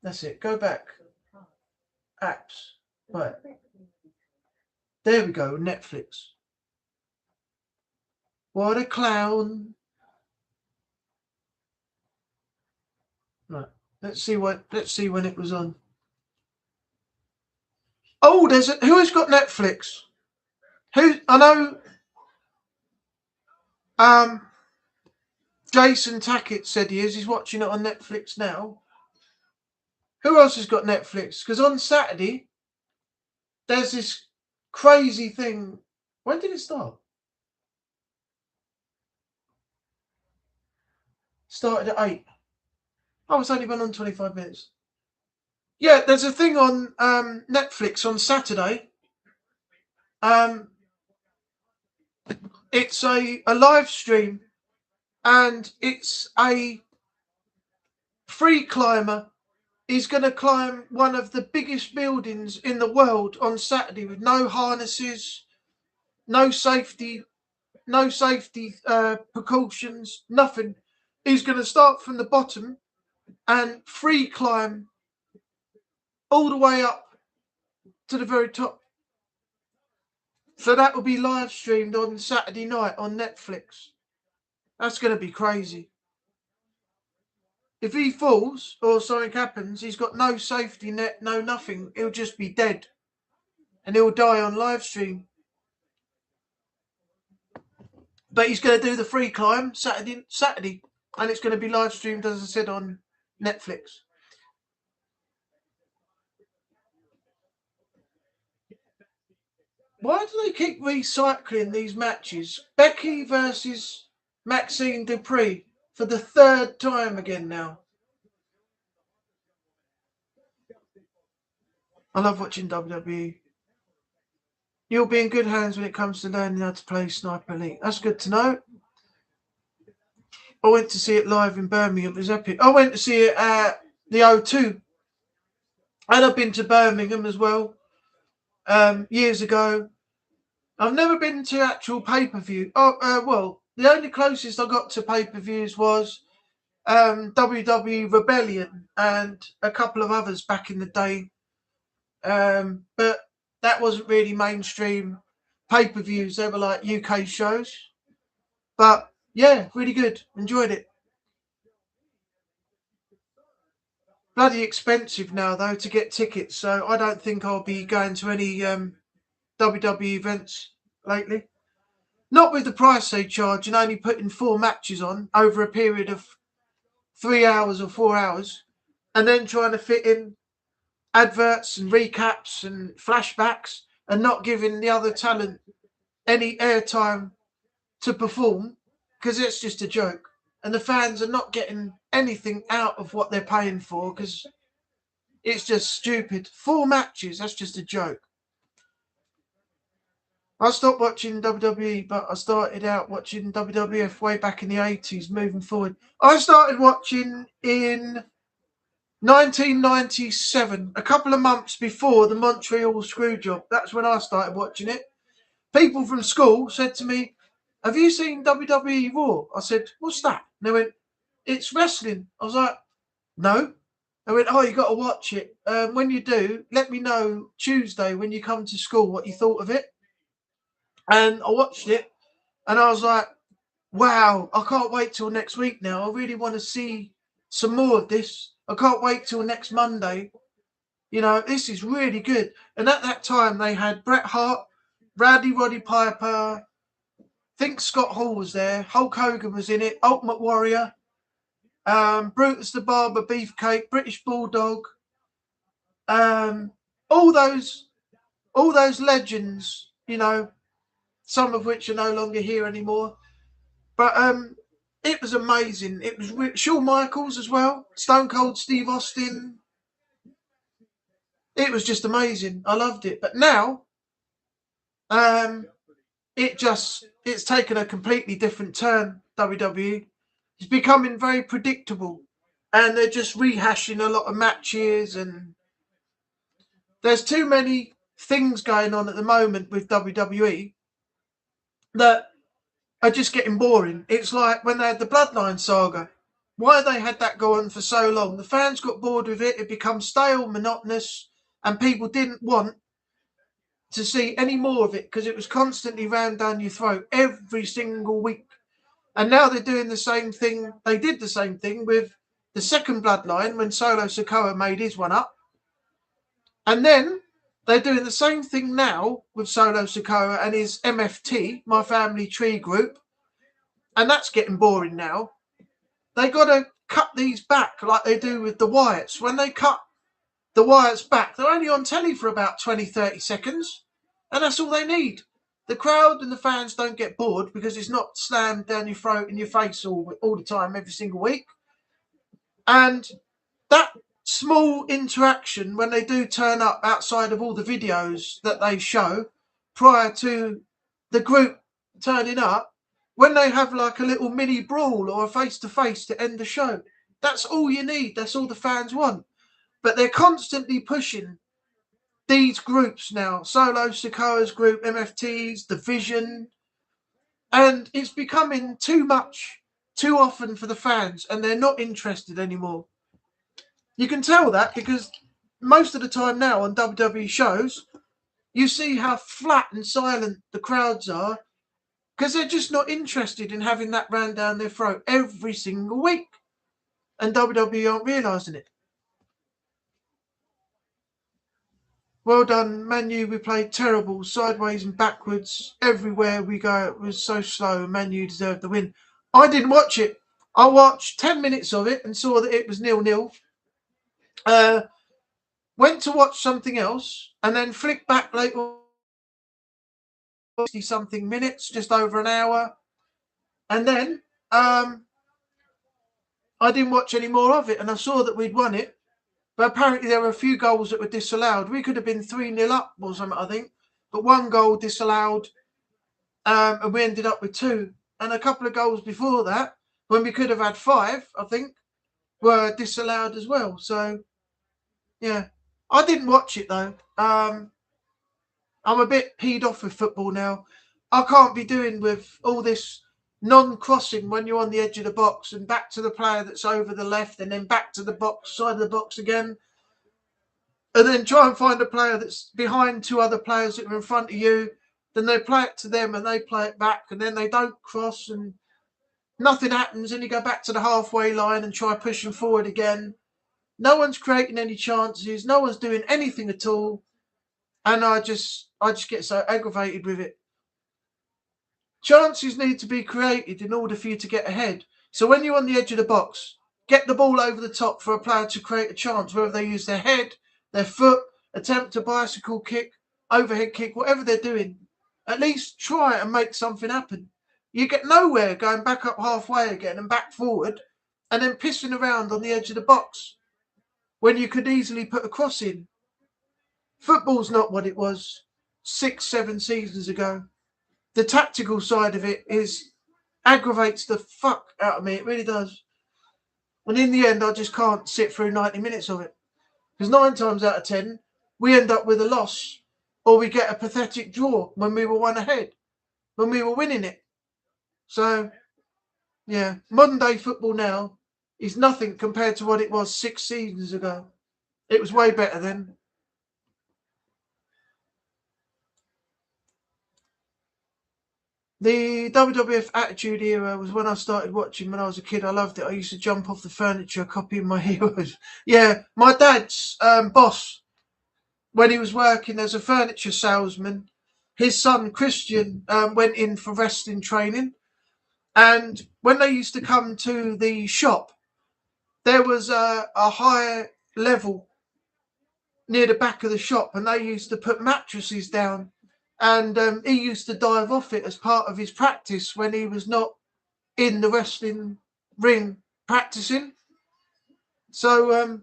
Speaker 1: That's it. Go back. Apps. Right. There we go, Netflix. What a clown. Right. Let's see when it was on. Oh, who has got Netflix? Who I know Jason Tackett said he is. He's watching it on Netflix now. Who else has got Netflix? Because on Saturday there's this crazy thing. When did it start? Started at 8. Oh, it's only been on 25 minutes. Yeah, there's a thing on Netflix on Saturday. It's a live stream, and it's a free climber. He's going to climb one of the biggest buildings in the world on Saturday with no harnesses, no safety precautions, nothing. He's going to start from the bottom and free climb all the way up to the very top. So that will be live streamed on Saturday night on Netflix. That's going to be crazy. If he falls or something happens, he's got no safety net, no nothing. He'll just be dead. And he'll die on live stream. But he's going to do the free climb Saturday. And it's going to be live streamed, as I said, on Netflix. Why do they keep recycling these matches? Becky versus Maxine Dupree for the third time again now. I love watching WWE. You'll be in good hands when it comes to learning how to play Sniper Elite. That's good to know. I went to see it live in Birmingham. It was epic. I went to see it at the O2. And I've been to Birmingham as well years ago. I've never been to actual pay-per-view. Well, the only closest I got to pay-per-views was WWE Rebellion and a couple of others back in the day. But that wasn't really mainstream pay-per-views. They were like UK shows. But yeah, really good. Enjoyed it. Bloody expensive now though to get tickets, so I don't think I'll be going to any WWE events lately. Not with the price they charge and only putting 4 matches on over a period of 3 hours or 4 hours, and then trying to fit in adverts and recaps and flashbacks and not giving the other talent any airtime to perform, because it's just a joke. And the fans are not getting anything out of what they're paying for because it's just stupid. 4 matches, that's just a joke. I stopped watching WWE, but I started out watching WWF way back in the 80s, moving forward. I started watching in 1997, a couple of months before the Montreal Screwjob. That's when I started watching it. People from school said to me, "Have you seen WWE Raw?" I said, "What's that?" And they went, "It's wrestling." I was like, "No." They went, "Oh, you got to watch it. When you do, let me know Tuesday when you come to school what you thought of it." And I watched it and I was like, wow, I can't wait till next week now. I really want to see some more of this. I can't wait till next Monday. You know, this is really good. And at that time, they had Bret Hart, Roddy Piper, I think Scott Hall was there, Hulk Hogan was in it, Ultimate Warrior, Brutus the Barber Beefcake, British Bulldog, all those legends, you know, some of which are no longer here anymore. But it was amazing. It was Shawn Michaels as well, Stone Cold Steve Austin. It was just amazing. I loved it. But now, it's taken a completely different turn. WWE, it's becoming very predictable, and they're just rehashing a lot of matches, and there's too many things going on at the moment with WWE that are just getting boring. It's like when they had the Bloodline saga. Why they had that go on for so long? The fans got bored with it. It became stale, monotonous, and people didn't want to see any more of it because it was constantly rammed down your throat every single week. And now they're doing the same thing. They did the same thing with the second Bloodline when Solo Sikoa made his one up. And then they're doing the same thing now with Solo Sikoa and his MFT, My Family Tree Group. And that's getting boring now. They got to cut these back like they do with the Wyatts. When they cut the Wyatts back, they're only on telly for about 20, 30 seconds. And that's all they need. The crowd and the fans don't get bored because it's not slammed down your throat and your face all the time, every single week. And that small interaction when they do turn up outside of all the videos that they show prior to the group turning up, when they have like a little mini brawl or a face-to-face to end the show, that's all you need. That's all the fans want. But they're constantly pushing these groups now. Solo Sikoa's group, MFTs, The Vision. And it's becoming too much, too often for the fans. And they're not interested anymore. You can tell that because most of the time now on WWE shows, you see how flat and silent the crowds are because they're just not interested in having that rammed down their throat every single week. And WWE aren't realising it. Well done, Man U. We played terrible, sideways and backwards. Everywhere we go, it was so slow. Man U deserved the win. I didn't watch it. I watched 10 minutes of it and saw that it was 0-0. Went to watch something else and then flicked back later 60-something minutes, just over an hour. And then I didn't watch any more of it and I saw that we'd won it. But apparently there were a few goals that were disallowed. We could have been 3-0 up or something, I think. But one goal disallowed and we ended up with 2. And a couple of goals before that, when we could have had 5, I think, were disallowed as well. So, yeah. I didn't watch it, though. I'm a bit peed off with football now. I can't be doing with all this non-crossing when you're on the edge of the box and back to the player that's over the left and then back to the box, side of the box again. And then try and find a player that's behind 2 other players that are in front of you. Then they play it to them and they play it back and then they don't cross and nothing happens and you go back to the halfway line and try pushing forward again. No one's creating any chances. No one's doing anything at all. And I just get so aggravated with it. Chances need to be created in order for you to get ahead. So when you're on the edge of the box, get the ball over the top for a player to create a chance, whether they use their head, their foot, attempt a bicycle kick, overhead kick, whatever they're doing. At least try and make something happen. You get nowhere going back up halfway again and back forward and then pissing around on the edge of the box when you could easily put a cross in. Football's not what it was 6, 7 seasons ago. The tactical side of it aggravates the fuck out of me. It really does. And in the end, I just can't sit through 90 minutes of it. Because 9 times out of 10, we end up with a loss or we get a pathetic draw when we were 1 ahead, when we were winning it. So, yeah, modern day football now is nothing compared to what it was 6 seasons ago. It was way better then. The WWF Attitude Era was when I started watching when I was a kid. I loved it. I used to jump off the furniture copying my heroes. Yeah, my dad's boss, when he was working as a furniture salesman, his son Christian went in for wrestling training. And when they used to come to the shop, there was a higher level near the back of the shop and they used to put mattresses down. And he used to dive off it as part of his practice when he was not in the wrestling ring practicing. So,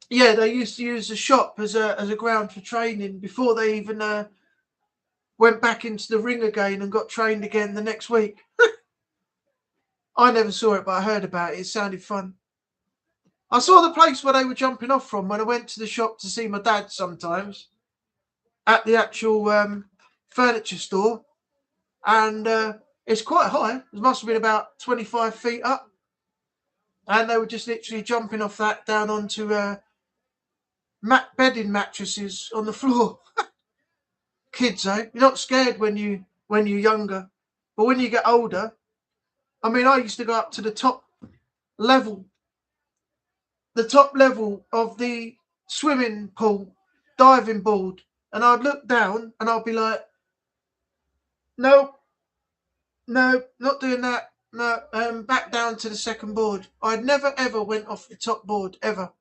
Speaker 1: yeah, they used to use the shop as a ground for training before they even went back into the ring again and got trained again the next week. I never saw it, but I heard about it. It sounded fun. I saw the place where they were jumping off from when I went to the shop to see my dad sometimes at the actual furniture store. And it's quite high. It must have been about 25 feet up. And they were just literally jumping off that down onto bedding mattresses on the floor. kids, eh? You're not scared when you're younger, but when you get older, I mean, I used to go up to the top level of the swimming pool, diving board, and I'd look down and I'd be like, no, not doing that. No, back down to the second board. I'd never ever went off the top board ever.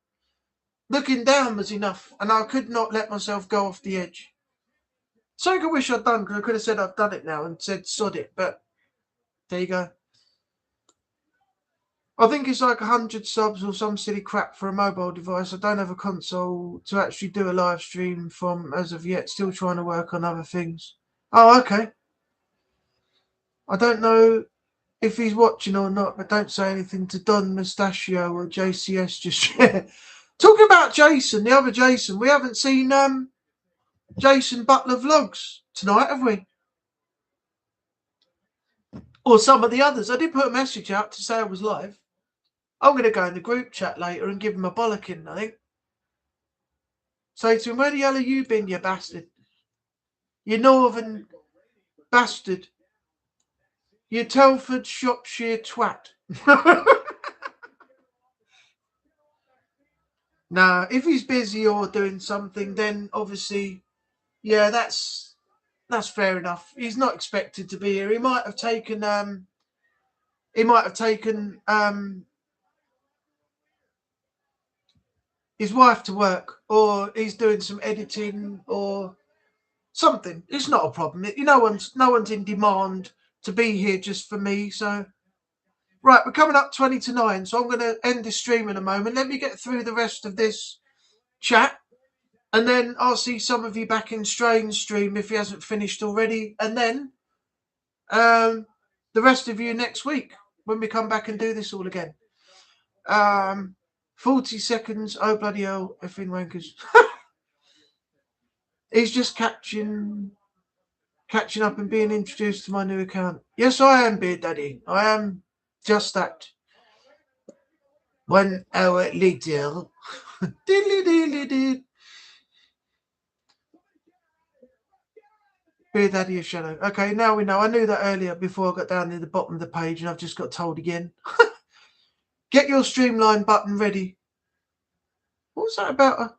Speaker 1: Looking down was enough, and I could not let myself go off the edge. Something I wish I'd done, because I could have said I've done it now and said sod it, but there you go. I think it's like 100 subs or some silly crap for a mobile device. I don't have a console to actually do a live stream from as of yet. Still trying to work on other things. Oh, okay. I don't know if he's watching or not, but don't say anything to Don Mustachio or JCS just yet. Talking about Jason, the other Jason, we haven't seen Jason Butler vlogs tonight, have we? Or some of the others. I did put a message out to say I was live. I'm going to go in the group chat later and give him a bollocking, I think. Say to him, where the hell have you been, you bastard? You northern bastard. You Telford Shropshire twat. Nah, if he's busy or doing something, then obviously, yeah, that's fair enough. He's not expected to be here. He might have taken his wife to work, or he's doing some editing or something. It's not a problem. No one's in demand to be here just for me. So, right, we're coming up 20 to 9, so I'm going to end this stream in a moment. Let me get through the rest of this chat, and then I'll see some of you back in Strain's stream if he hasn't finished already, and then the rest of you next week when we come back and do this all again. 40 seconds. Oh, bloody hell, effing wankers. He's just catching up and being introduced to my new account. Yes, I am, Beard Daddy. I am just that. 1 hour later. Beard Daddy of Shadow. Okay, now we know. I knew that earlier before I got down to the bottom of the page, and I've just got told again. Get your streamline button ready. What was that about?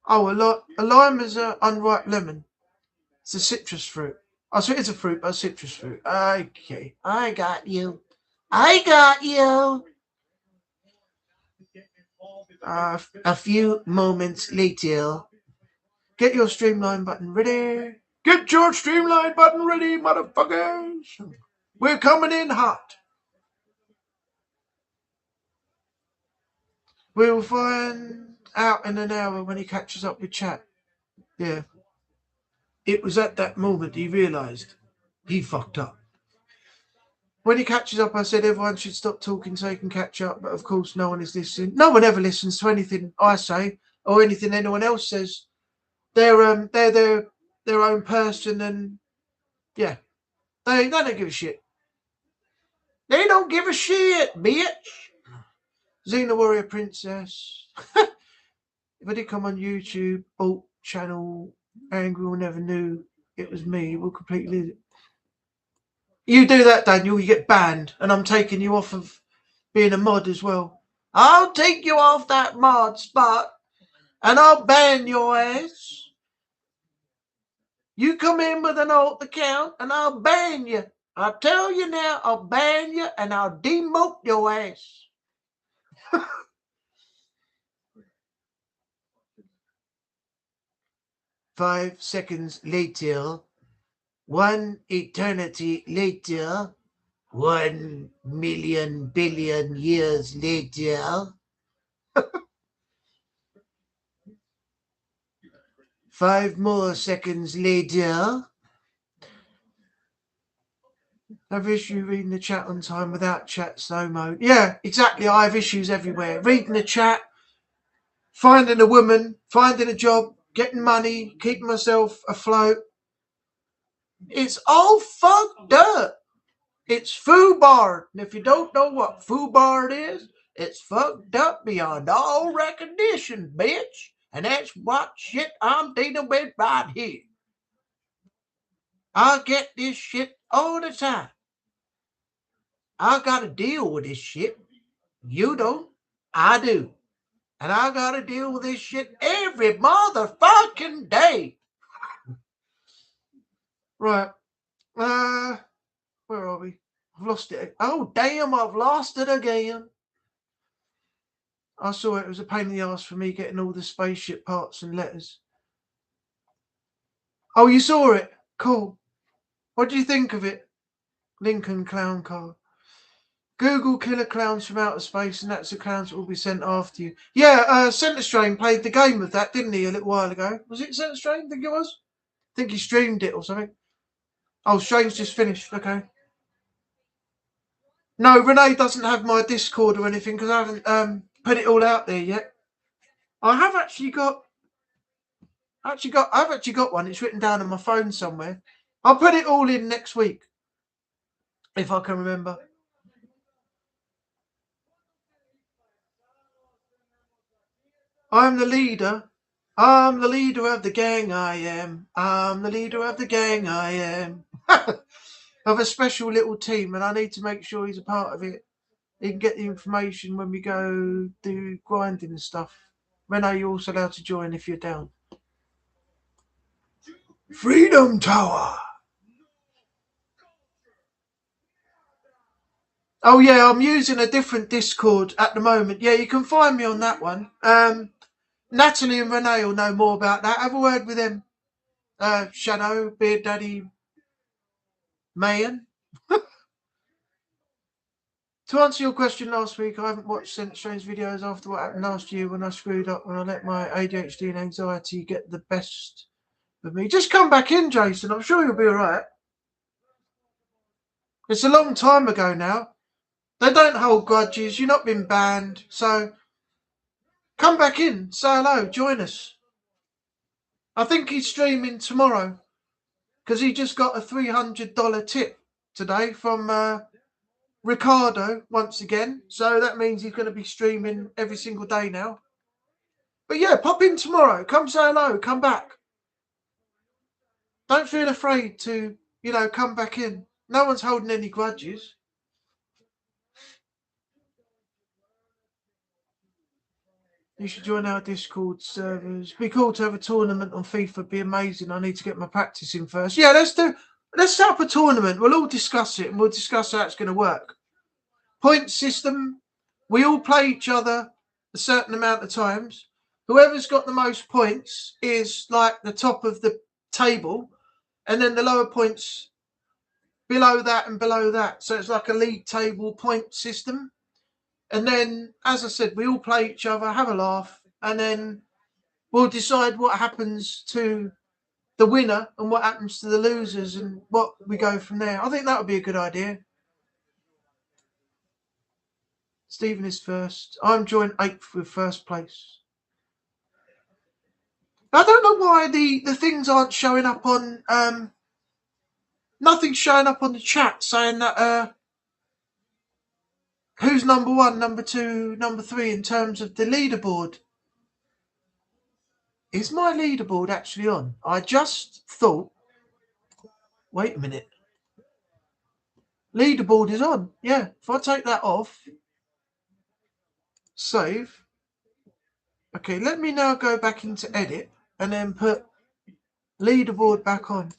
Speaker 1: Oh, a lime is an unripe lemon. It's a citrus fruit. Oh, so it's a fruit, but a citrus fruit. Okay, I got you. A few moments later. Get your streamline button ready. Get your streamline button ready, motherfuckers. We're coming in hot. We'll find out in an hour when he catches up with chat. Yeah. It was at that moment he realised he fucked up. When he catches up, I said everyone should stop talking so he can catch up. But of course, no one is listening. No one ever listens to anything I say or anything anyone else says. They're their own person, and yeah, they don't give a shit. They don't give a shit, bitch. Xena Warrior Princess. If I did come on YouTube, alt channel, Angry will never knew it was me. We'll completely. You do that, Daniel, you get banned, and I'm taking you off of being a mod as well. I'll take you off that mod spot, and I'll ban your ass. You come in with an alt account, and I'll ban you. I'll tell you now, I'll ban you, and I'll demote your ass. 5 seconds later, 1 eternity later, 1 million billion years later, 5 more seconds later. I have issue reading the chat on time without chat slow mode. Yeah, exactly. I have issues everywhere. Reading the chat, finding a woman, finding a job, getting money, keeping myself afloat. It's all fucked up. It's FUBAR. And if you don't know what FUBAR is, it's fucked up beyond all recognition, bitch. And that's what shit I'm dealing with right here. I get this shit all the time. I gotta deal with this shit. You don't. I do. And I gotta deal with this shit every motherfucking day. Right. Where are we? I've lost it. Oh, damn, I've lost it again. I saw it was a pain in the ass for me getting all the spaceship parts and letters. Oh, you saw it? Cool. What do you think of it? Lincoln clown car. Google killer clowns from outer space, and that's the clowns that will be sent after you. Yeah, Centre Strain played the game of that, didn't he, a little while ago? Was it Centre Strain? I think it was. I think he streamed it or something. Oh, Strain's just finished. Okay. No, Renee doesn't have my Discord or anything because I haven't put it all out there yet. I have actually got. I've actually got one. It's written down on my phone somewhere. I'll put it all in next week if I can remember. I'm the leader. I'm the leader of the gang, I am. I'm the leader of the gang, I am. Of a special little team, and I need to make sure he's a part of it. He can get the information when we go do grinding and stuff. Renee, you're also allowed to join if you're down. Freedom Tower. Oh yeah, I'm using a different Discord at the moment. Yeah, you can find me on that one. Natalie and Renee will know more about that. Have a word with them. Shadow, Beard Daddy, Mayan. To answer your question last week, I haven't watched Centre Strain's videos after what happened last year when I screwed up, when I let my ADHD and anxiety get the best of me. Just come back in, Jason. I'm sure you'll be all right. It's a long time ago now. They don't hold grudges. You've not been banned. So come back in. Say hello. Join us. I think he's streaming tomorrow because he just got a $300 tip today from Ricardo once again. So that means he's going to be streaming every single day now. But yeah, pop in tomorrow. Come say hello. Come back. Don't feel afraid to, come back in. No one's holding any grudges. You should join our Discord servers. Be cool to have a tournament on FIFA. Be amazing. I need to get my practice in first. Yeah, let's set up a tournament. We'll all discuss it and we'll discuss how it's going to work. Point system. We all play each other a certain amount of times. Whoever's got the most points is like the top of the table, and then the lower points below that and below that. So it's like a league table point system. And then, as I said, we all play each other, have a laugh, and then we'll decide what happens to the winner and what happens to the losers and what we go from there. I think that would be a good idea. Stephen is first. I'm joined 8th with first place. I don't know why the things aren't showing up on... nothing's showing up on the chat saying that... who's number 1, number 2, number 3 in terms of the leaderboard? Is my leaderboard actually on? I just thought... Wait a minute. Leaderboard is on. Yeah, if I take that off... Save. Okay, let me now go back into edit and then put leaderboard back on.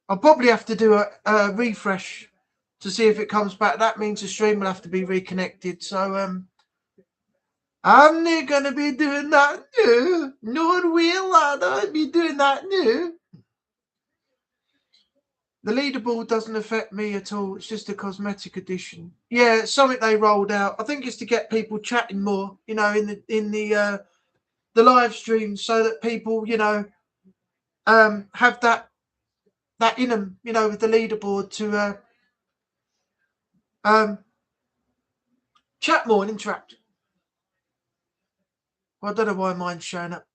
Speaker 1: I'll probably have to do a refresh to see if it comes back. That means the stream will have to be reconnected. So I'm not going to be doing that now. Nor will I not be doing that now. The leaderboard doesn't affect me at all. It's just a cosmetic addition. Yeah, it's something they rolled out. I think it's to get people chatting more, in the live streams, so that people, have that in them, with the leaderboard to chat more and interact. Well, I don't know why mine's showing up.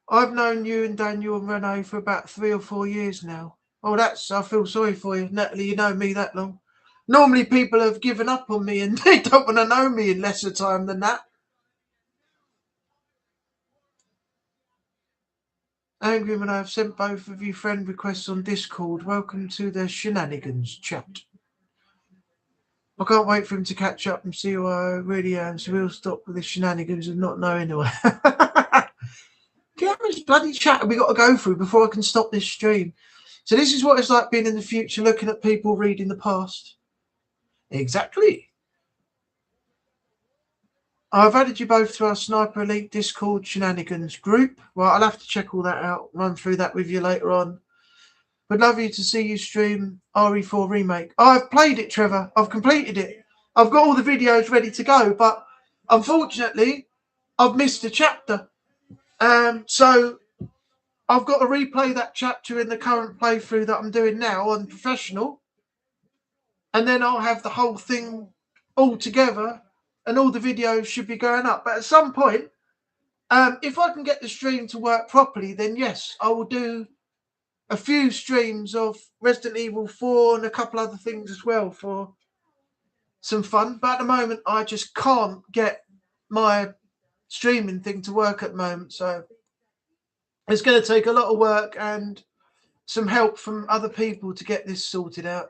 Speaker 1: I've known you and Daniel and Renee for about 3 or 4 years now. Oh, I feel sorry for you. Natalie, you know me that long. Normally people have given up on me and they don't want to know me in lesser time than that. Angry when I have sent both of you friend requests on Discord. Welcome to the shenanigans chat. I can't wait for him to catch up and see who I really am, so we'll stop with the shenanigans and not know anyway. Do you know how much bloody chat we got to go through before I can stop this stream? So this is what it's like being in the future, looking at people reading the past. Exactly. I've added you both to our Sniper Elite Discord shenanigans group. Well, I'll have to check all that out, run through that with you later on. Would love you to see you stream RE4 Remake. I've played it, Trevor. I've completed it. I've got all the videos ready to go, but unfortunately, I've missed a chapter. So I've got to replay that chapter in the current playthrough that I'm doing now on professional. And then I'll have the whole thing all together and all the videos should be going up. But at some point, if I can get the stream to work properly, then yes, I will do a few streams of Resident Evil 4 and a couple other things as well for some fun. But at the moment, I just can't get my streaming thing to work at the moment. So it's going to take a lot of work and some help from other people to get this sorted out.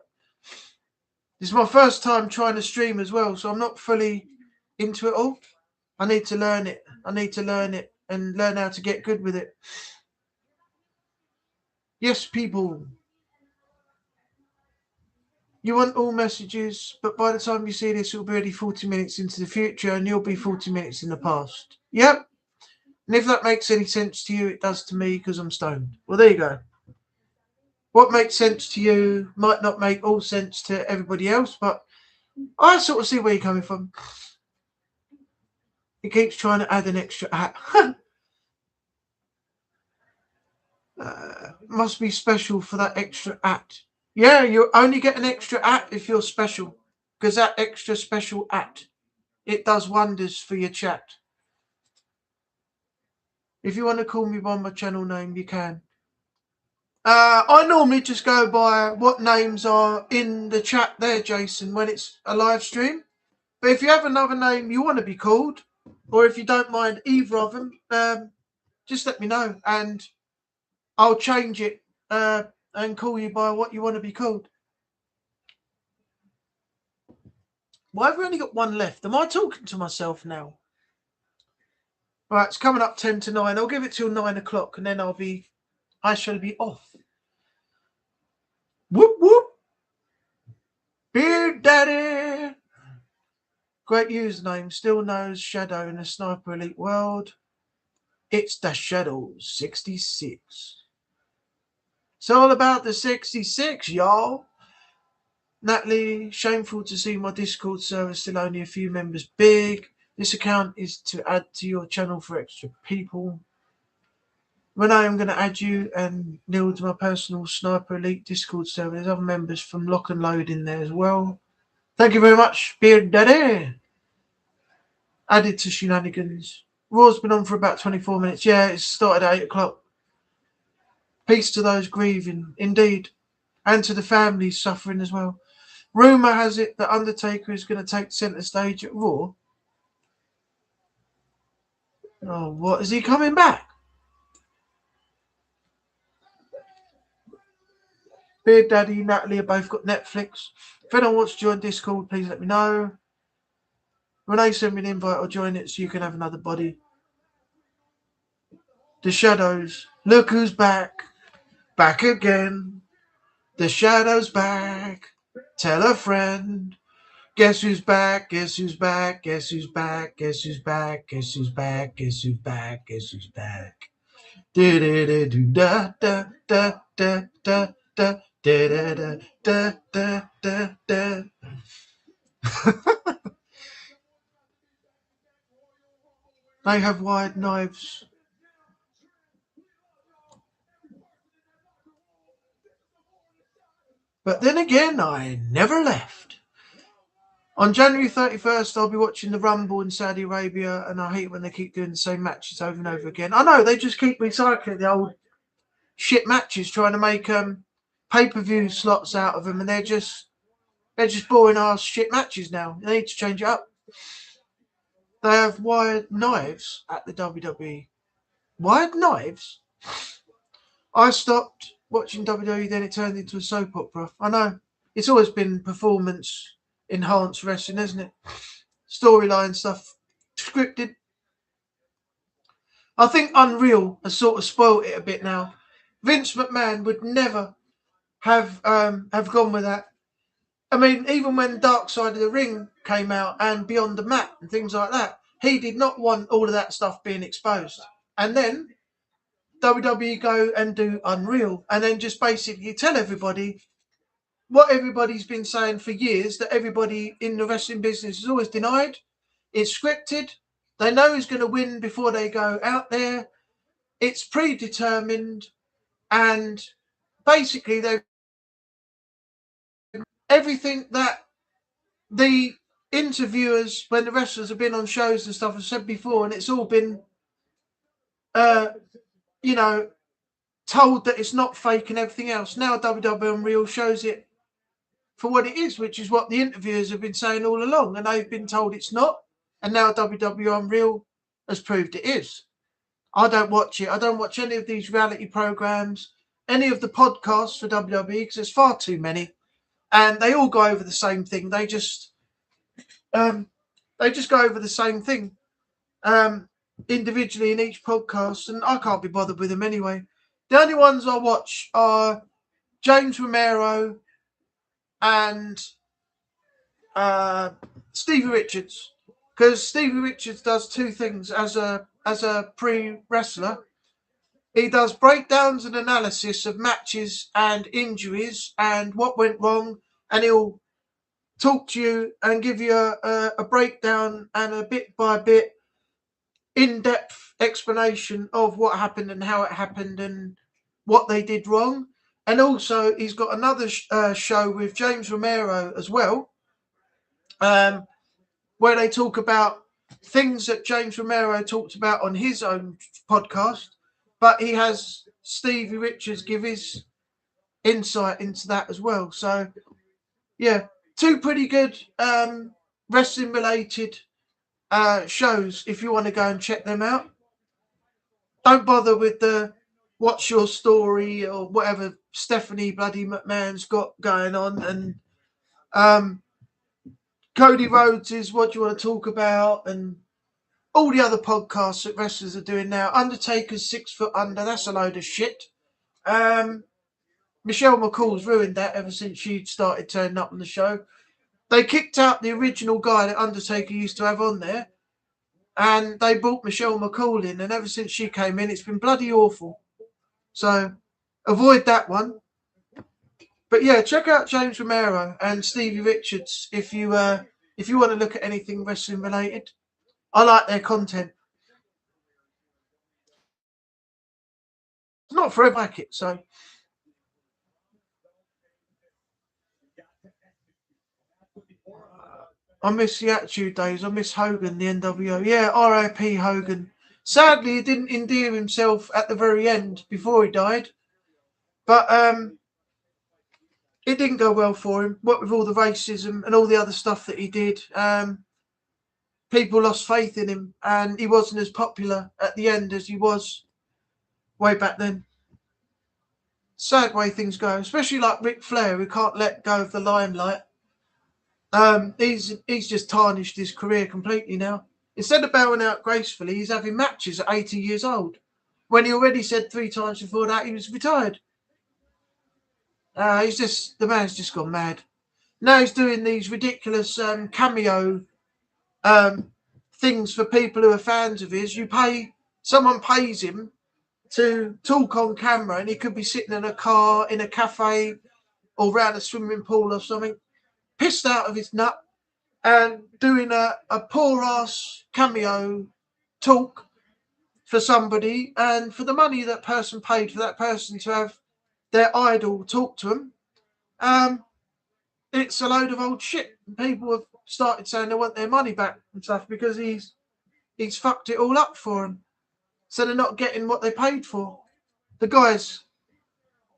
Speaker 1: This is my first time trying to stream as well, so I'm not fully into it all. I need to learn it. I need to learn it and learn how to get good with it. Yes, people. You want all messages, but by the time you see this, it'll be already 40 minutes into the future and you'll be 40 minutes in the past. Yep. And if that makes any sense to you, it does to me because I'm stoned. Well, there you go. What makes sense to you might not make all sense to everybody else, but I sort of see where you're coming from. He keeps trying to add an extra hat. Must be special for that extra at. Yeah, you only get an extra at if you're special, because that extra special at, it does wonders for your chat. If you want to call me by my channel name, you can. I normally just go by what names are in the chat there, Jason, when it's a live stream. But if you have another name you want to be called, or if you don't mind either of them, just let me know and I'll change it and call you by what you want to be called. Why have we only got one left? Am I talking to myself now? Right, it's coming up 10 to 9. I'll give it till 9 o'clock and then I shall be off. Whoop, whoop. Beard Daddy. Great username. Still knows Shadow in the Sniper Elite world. It's the Shadow 66. It's all about the 66, y'all. Natalie, shameful to see my Discord server still only a few members big. This account is to add to your channel for extra people. Renee, I'm going to add you and Neil to my personal Sniper Elite Discord server. There's other members from Lock and Load in there as well. Thank you very much, Beard Daddy. Added to shenanigans. Raw's been on for about 24 minutes. Yeah, it started at 8 o'clock. Peace to those grieving, indeed. And to the families suffering as well. Rumour has it that Undertaker is going to take centre stage at Raw. Oh, what? Is he coming back? Beard Daddy, Natalie have both got Netflix. If anyone wants to join Discord, please let me know. Renee sent me an invite, I'll join it so you can have another body. The Shadows. Look who's back. Back again. The Shadow's back. Tell a friend. Guess who's back? Guess who's back? Guess who's back? Guess who's back? Guess who's back? Guess who's back? Guess who's back? Da da da da da da da da da da da da da da. They have wide knives. But then again, I never left. On January 31st, I'll be watching the Rumble in Saudi Arabia, and I hate when they keep doing the same matches over and over again. I know, they just keep recycling the old shit matches, trying to make pay-per-view slots out of them, and they're just boring ass shit matches now. They need to change it up. They have wired knives at the WWE. Wired knives? I stopped watching WWE, then it turned into a soap opera. I know. It's always been performance enhanced wrestling, isn't it? Storyline stuff, scripted. I think Unreal has sort of spoiled it a bit now. Vince McMahon would never have gone with that. I mean, even when Dark Side of the Ring came out and Beyond the Mat and things like that, he did not want all of that stuff being exposed. And then WWE go and do Unreal and then just basically tell everybody what everybody's been saying for years, that everybody in the wrestling business has always denied. It's scripted. They know who's going to win before they go out there. It's predetermined. And basically, they everything that the interviewers, when the wrestlers have been on shows and stuff, have said before, and it's all been, you know, told that it's not fake and everything else. Now WWE Unreal shows it for what it is, which is what the interviewers have been saying all along, and they've been told it's not. And now WWE Unreal has proved it is. I don't watch it. I don't watch any of these reality programs, any of the podcasts for WWE, because there's far too many, and they all go over the same thing. They just go over the same thing individually in each podcast, and I can't be bothered with them anyway. The only ones I watch are James Romero and Stevie Richards, because Stevie Richards does two things as a pre-wrestler. He does breakdowns and analysis of matches and injuries and what went wrong, and he'll talk to you and give you a breakdown and a bit by bit in-depth explanation of what happened and how it happened and what they did wrong. And also he's got another show with James Romero as well, where they talk about things that James Romero talked about on his own podcast, but he has Stevie Richards give his insight into that as well. So yeah, two pretty good wrestling related shows if you want to go and check them out. Don't bother with the what's your story or whatever Stephanie bloody McMahon's got going on, and Cody Rhodes is what do you want to talk about, and all the other podcasts that wrestlers are doing now. Undertaker's 6 foot under, that's a load of shit. Michelle McCall's ruined that ever since she started turning up on the show. They kicked out the original guy that Undertaker used to have on there, and they brought Michelle McCall in, and ever since she came in, it's been bloody awful. So avoid that one. But yeah, check out James Romero and Stevie Richards if you want to look at anything wrestling related. I like their content. It's not for everyone like it, so. I miss the Attitude Days. I miss Hogan, the NWO. Yeah, R.I.P. Hogan. Sadly, he didn't endear himself at the very end before he died. But it didn't go well for him. What with all the racism and all the other stuff that he did, people lost faith in him, and he wasn't as popular at the end as he was way back then. Sad way things go, especially like Ric Flair, who can't let go of the limelight. He's just tarnished his career completely now. Instead of bowing out gracefully, he's having matches at 80 years old, when he already said 3 times before that he was retired. The man's just gone mad. Now he's doing these ridiculous cameo things for people who are fans of his. Someone pays him to talk on camera, and he could be sitting in a car, in a cafe, or around a swimming pool or something, pissed out of his nut, and doing a poor ass cameo talk for somebody, and for the money that person paid for that person to have their idol talk to them, it's a load of old shit. People have started saying they want their money back and stuff because he's fucked it all up for them. So they're not getting what they paid for. The guy's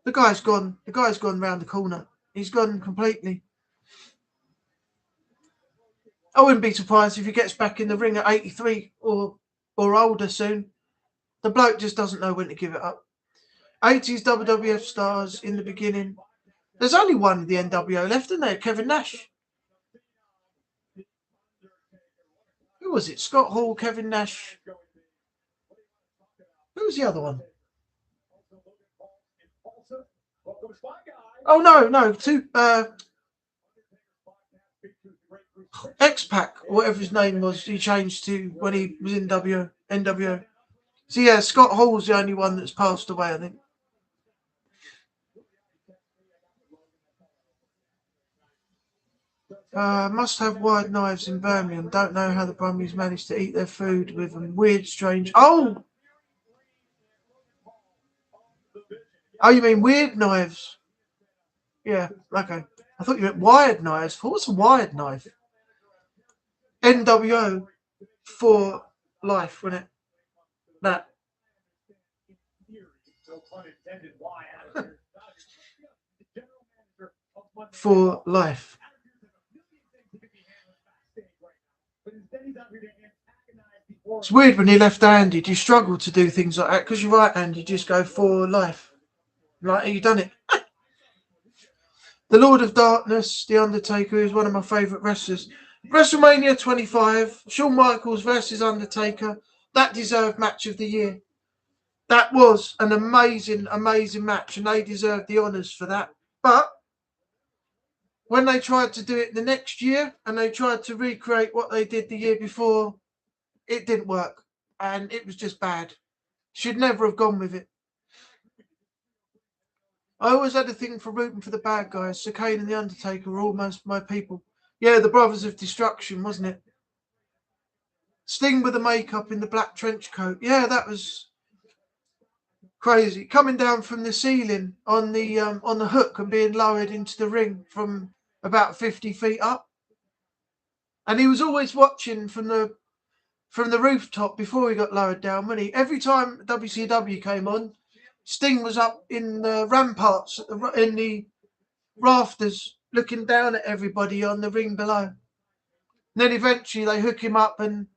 Speaker 1: gone. The guy's gone round the corner. He's gone completely. I wouldn't be surprised if he gets back in the ring at 83 or older soon. The bloke just doesn't know when to give it up. 80s WWF stars in the beginning. There's only one of the NWO left, isn't there? Kevin Nash. Who was it? Scott Hall, Kevin Nash. Who was the other one? Oh no, X-Pac, whatever his name was, he changed to when he was in NWO. So yeah, Scott Hall's the only one that's passed away, I think. Must have wide knives in Birmingham. Don't know how the Brumbies managed to eat their food with them. Weird, strange. Oh, you mean weird knives? Yeah, okay. I thought you meant wired knives. What's a wired knife? NWO for life, wasn't it? That. For life. It's weird when you're left-handed. You struggle to do things like that because you're right-handed. You just go for life. Like, you done it. The Lord of Darkness, The Undertaker, is one of my favourite wrestlers. WrestleMania 25, Shawn Michaels versus Undertaker. That deserved match of the year. That was an amazing, amazing match, and they deserved the honours for that. But when they tried to do it the next year and they tried to recreate what they did the year before, it didn't work. And it was just bad. Should never have gone with it. I always had a thing for rooting for the bad guys. So Kane and The Undertaker were almost my people. Yeah, the Brothers of Destruction, wasn't it? Sting with the makeup in the black trench coat. Yeah, that was crazy. Coming down from the ceiling on the hook and being lowered into the ring from about 50 feet up. And he was always watching from the rooftop before he got lowered down, wasn't he? Every time WCW came on, Sting was up in the ramparts, in the rafters, looking down at everybody on the ring below. And then eventually they hook him up and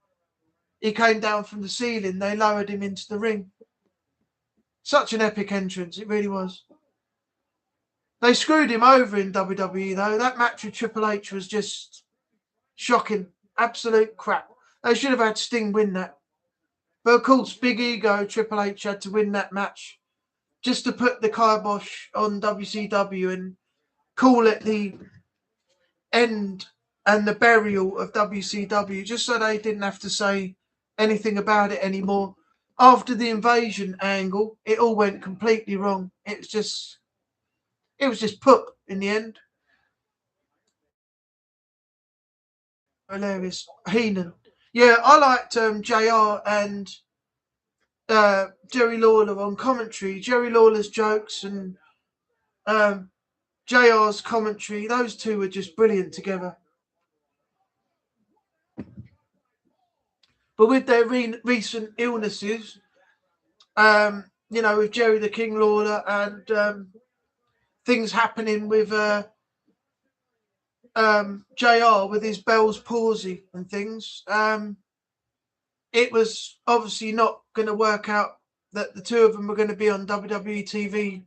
Speaker 1: he came down from the ceiling. They lowered him into the ring. Such an epic entrance, it really was. They screwed him over in WWE, though. That match with Triple H was just shocking. Absolute crap. They should have had Sting win that. But of course, big ego, Triple H had to win that match just to put the kibosh on WCW and call it the end and the burial of WCW, just so they didn't have to say anything about it anymore. After the invasion angle, it all went completely wrong. It was just put in the end. Hilarious. Heenan. Yeah, I liked JR and Jerry Lawler on commentary. Jerry Lawler's jokes and JR's commentary, those two were just brilliant together. But with their recent illnesses, with Jerry the King Lawler and things happening with JR with his Bell's palsy and things, it was obviously not going to work out that the two of them were going to be on WWE TV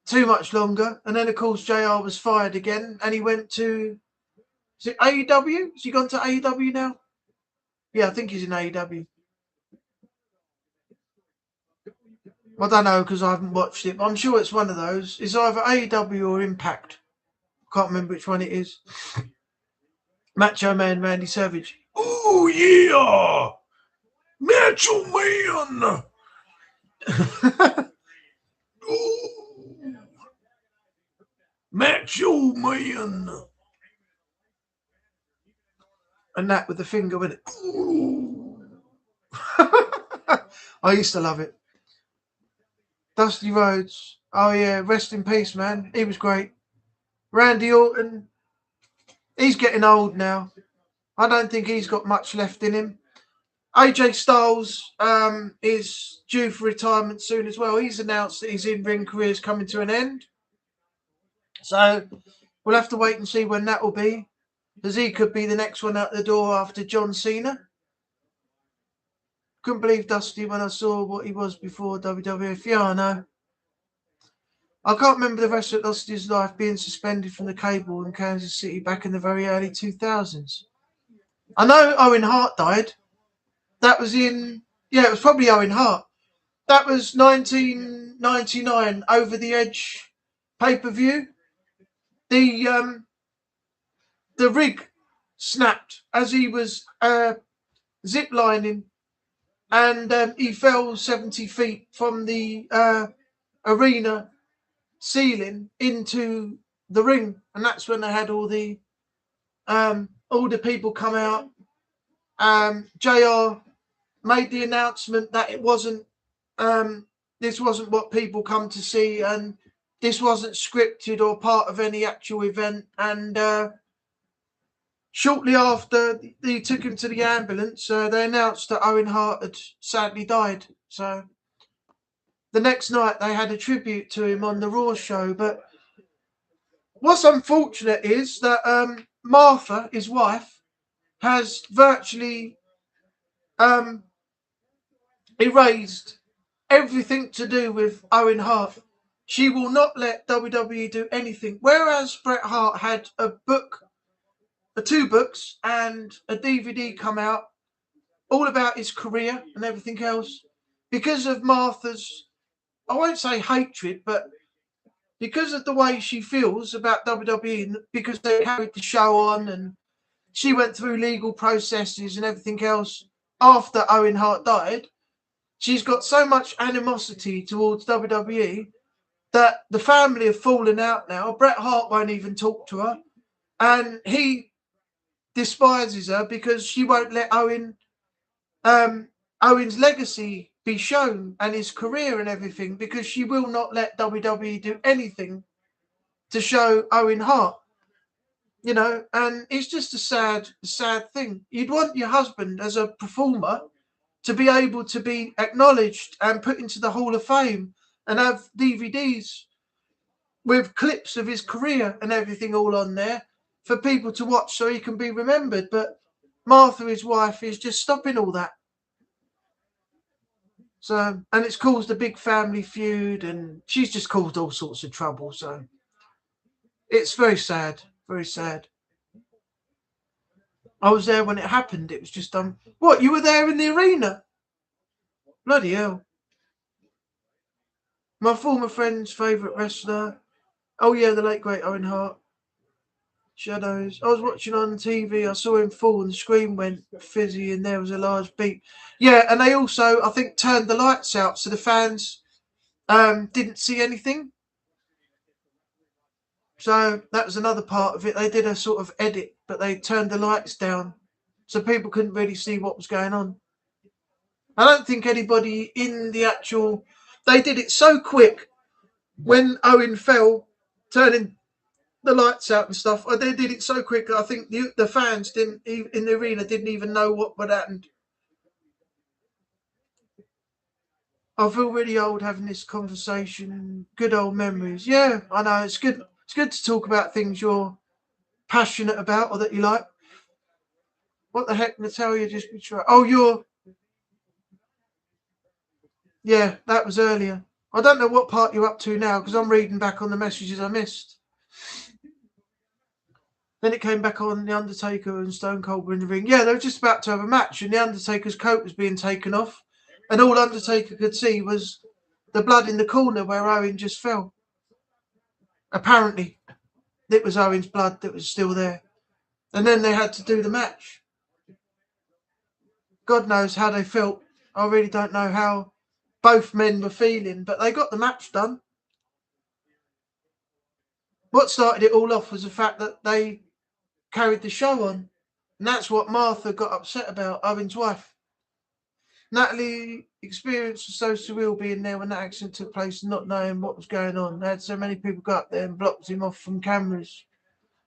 Speaker 1: too much longer. And then, of course, JR was fired again and he went to, is it AEW? Has he gone to AEW now? Yeah, I think he's in AEW. I don't know because I haven't watched it, but I'm sure it's one of those. It's either AEW or Impact. Can't remember which one it is. Macho Man Randy Savage. Oh, yeah! Macho Man! Ooh. Macho Man! And that with the finger with it. I used to love it. Dusty Rhodes. Oh, yeah. Rest in peace, man. He was great. Randy Orton. He's getting old now. I don't think he's got much left in him. AJ Styles is due for retirement soon as well. He's announced that his in-ring career is coming to an end. So we'll have to wait and see when that will be, because he could be the next one out the door after John Cena. Couldn't believe Dusty when I saw what he was before WWF. Yeah, I know. I can't remember the rest of Dusty's life being suspended from the cable in Kansas City back in the very early 2000s. I know Owen Hart died. That was it was probably Owen Hart. That was 1999 Over the Edge pay-per-view. The rig snapped as he was zip lining, and he fell 70 feet from the arena ceiling into the ring, and that's when they had all the people come out. JR made the announcement that it wasn't this wasn't what people come to see, and this wasn't scripted or part of any actual event. And shortly after they took him to the ambulance, they announced that Owen Hart had sadly died. So the next night they had a tribute to him on the Raw show. But what's unfortunate is that Martha, his wife, has virtually erased everything to do with Owen Hart. She will not let WWE do anything. Whereas Bret Hart had two books and a DVD come out all about his career and everything else, because of Martha's, I won't say hatred, but because of the way she feels about WWE, because they carried the show on and she went through legal processes and everything else after Owen Hart died, she's got so much animosity towards WWE that the family have fallen out now. Bret Hart won't even talk to her, and he despises her because she won't let Owen's legacy be shown and his career and everything, because she will not let WWE do anything to show Owen Hart. And it's just a sad thing. You'd want your husband as a performer to be able to be acknowledged and put into the Hall of Fame and have DVDs with clips of his career and everything all on there for people to watch so he can be remembered. But Martha, his wife, is just stopping all that. So, and it's caused a big family feud, and she's just caused all sorts of trouble. So it's very sad, very sad. I was there when it happened. It was just what, you were there in the arena? Bloody hell. My former friend's favourite wrestler. Oh yeah, the late great Owen Hart. Shadows. I was watching on TV. I saw him fall and the screen went fizzy and there was a large beep. Yeah, and they also, I think, turned the lights out so the fans didn't see anything. So that was another part of it. They did a sort of edit, but they turned the lights down so people couldn't really see what was going on. I don't think anybody in the actual... They did it so quick when Owen fell, turning the lights out and stuff. They did it so quick. I think the fans in the arena didn't even know what would happen. I feel really old having this conversation. Good old memories. Yeah, I know. It's good. It's good to talk about things you're passionate about or that you like. What the heck, Natalia just betrayed? Oh, yeah, that was earlier. I don't know what part you're up to now because I'm reading back on the messages I missed. Then it came back on The Undertaker and Stone Cold were in the ring. Yeah, they were just about to have a match and The Undertaker's coat was being taken off. And all Undertaker could see was the blood in the corner where Owen just fell. Apparently, it was Owen's blood that was still there. And then they had to do the match. God knows how they felt. I really don't know how both men were feeling, but they got the match done. What started it all off was the fact that they carried the show on. And that's what Martha got upset about, Owen's wife. Natalie experienced was so surreal being there when that accident took place and not knowing what was going on. They had so many people go up there and blocked him off from cameras.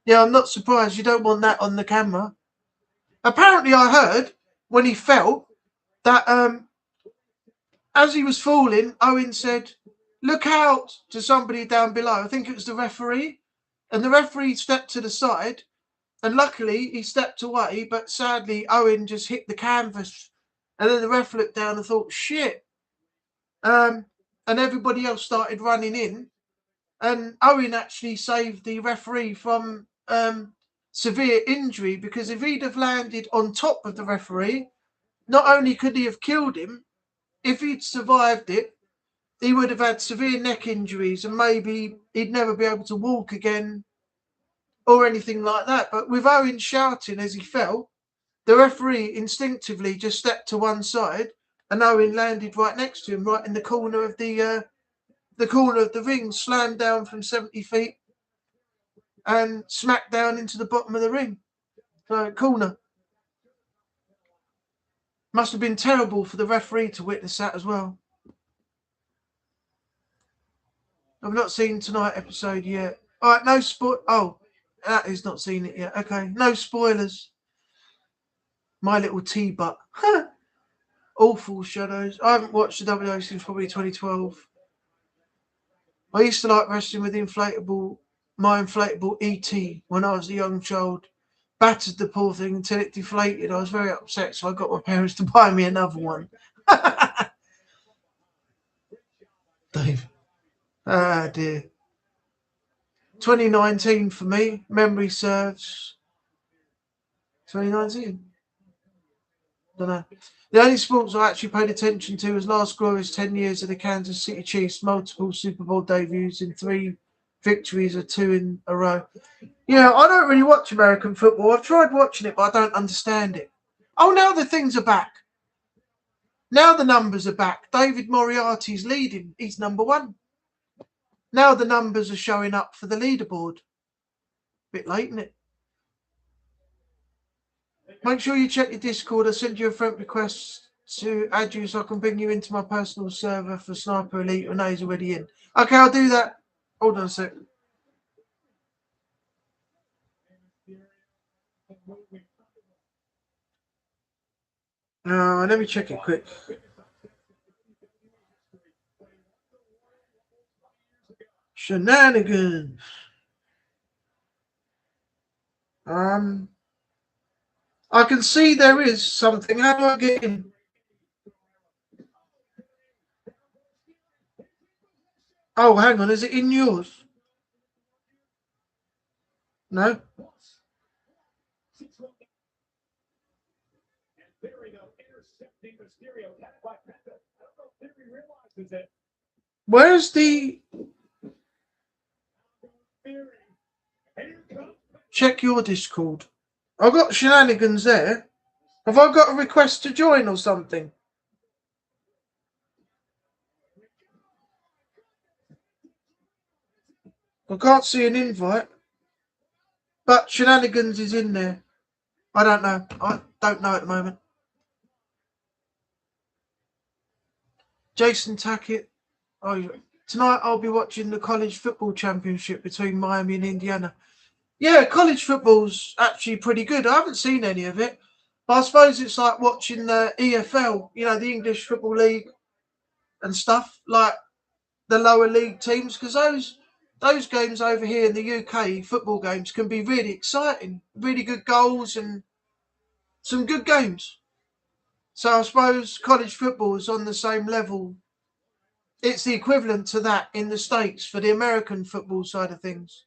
Speaker 1: Yeah, I'm not surprised. You don't want that on the camera. Apparently, I heard when he fell that as he was falling, Owen said, "Look out," to somebody down below. I think it was the referee. And the referee stepped to the side. And luckily, he stepped away. But sadly, Owen just hit the canvas And then the ref looked down and thought, shit. And everybody else started running in. And Owen actually saved the referee from severe injury, because if he'd have landed on top of the referee, not only could he have killed him, if he'd survived it, he would have had severe neck injuries and maybe he'd never be able to walk again or anything like that. But with Owen shouting as he fell, the referee instinctively just stepped to one side, and Owen landed right next to him, right in the corner of the ring, slammed down from 70 feet and smacked down into the bottom of the ring. So corner. Must have been terrible for the referee to witness that as well. I've not seen tonight episode yet. All right, no spoil. Oh, that is not seen it yet. Okay, no spoilers. My little T-butt. Awful shadows. I haven't watched the WO since probably 2012. I used to like wrestling with my inflatable ET when I was a young child. Battered the poor thing until it deflated. I was very upset, so I got my parents to buy me another one. Dave. Ah, dear. 2019 for me. Memory serves. 2019. Don't know. The only sports I actually paid attention to was last glorious 10 years of the Kansas City Chiefs, multiple Super Bowl debuts in 3 victories or 2 in a row. Yeah, I don't really watch American football. I've tried watching it, but I don't understand it. Oh, now the things are back. Now the numbers are back. David Moriarty's leading. He's number 1. Now the numbers are showing up for the leaderboard. Bit late, isn't it? Make sure you check your Discord. I'll send you a friend request to add you so I can bring you into my personal server for Sniper Elite. Renee's already in. Okay, I'll do that. Hold on a sec. Let me check it quick. Shenanigans. I can see there is something. How do I get in? Oh, hang on. Is it in yours? No. Where's the... Check your Discord. I've got Shenanigans there. Have I got a request to join or something? I can't see an invite. But Shenanigans is in there. I don't know. I don't know at the moment. Jason Tackett. Oh, tonight I'll be watching the college football championship between Miami and Indiana. Yeah, college football's actually pretty good. I haven't seen any of it. But I suppose it's like watching the EFL, the English Football League and stuff, like the lower league teams, because those games over here in the UK, football games, can be really exciting. Really good goals and some good games. So I suppose college football is on the same level. It's the equivalent to that in the States for the American football side of things.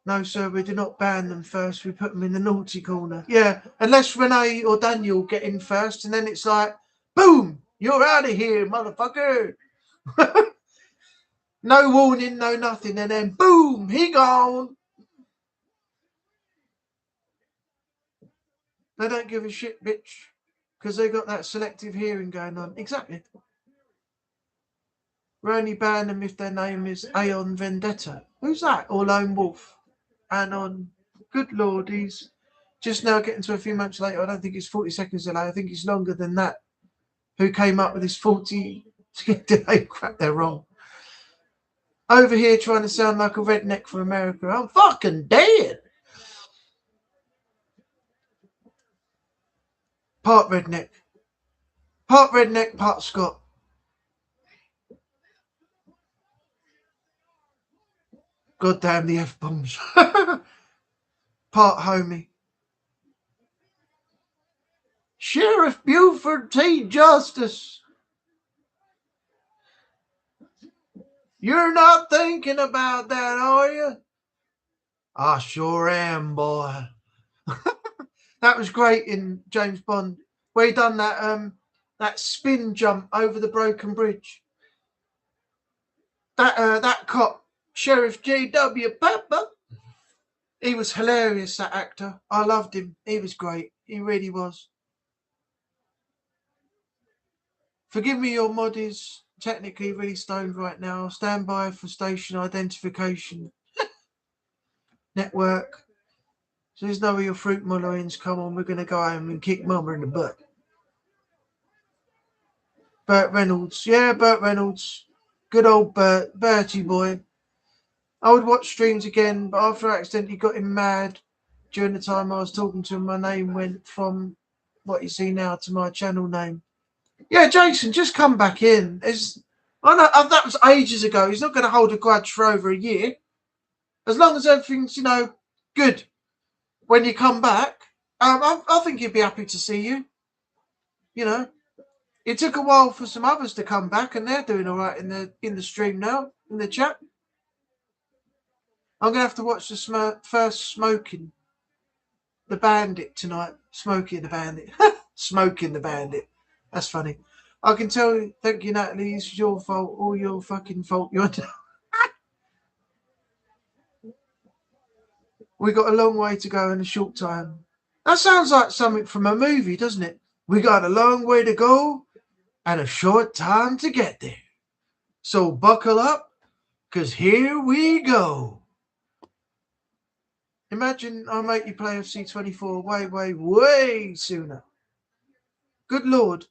Speaker 1: No, sir, we do not ban them first. We put them in the naughty corner. Yeah, unless Renee or Daniel get in first, and then it's like, boom, you're out of here, motherfucker. No warning, no nothing, and then boom, he gone. They don't give a shit, bitch, because they got that selective hearing going on. Exactly. We only ban them if their name is Aeon Vendetta. Who's that? Or Lone Wolf? Anon. Good lord, he's just now getting to a few months later. I don't think it's 40 seconds delay. I think it's longer than that. Who came up with this 40 delay crap? They're wrong. Over here trying to sound like a redneck from America. I'm fucking dead. Part redneck. Part redneck, part Scott. God damn the F-bombs. Part homie. Sheriff Buford T. Justice. You're not thinking about that, are you? I sure am, boy. That was great in James Bond, where he done that spin jump over the broken bridge. That cop, Sheriff J.W. Pepper, he was hilarious, that actor. I loved him. He was great. He really was. Forgive me, your mod is technically really stoned right now. Stand by for station identification. Network. So there's no where your fruit mullins. Come on, we're going to go home and kick Mama in the butt. Burt Reynolds. Yeah, Burt Reynolds. Good old Bertie boy. I would watch streams again, but after I accidentally got him mad during the time I was talking to him, my name went from what you see now to my channel name. Yeah, Jason, just come back in. I know that was ages ago. He's not going to hold a grudge for over a year. As long as everything's, good when you come back, I think he'd be happy to see you. It took a while for some others to come back, and they're doing all right in the stream now, in the chat. I'm going to have to watch the first Smoking the Bandit tonight. Smoking the Bandit. Smoking the Bandit. That's funny. I can tell you, thank you, Natalie, it's your fault, all your fucking fault. We got a long way to go in a short time. That sounds like something from a movie, doesn't it? We got a long way to go and a short time to get there. So buckle up, because here we go. Imagine I make you play FC24 way sooner. Good Lord.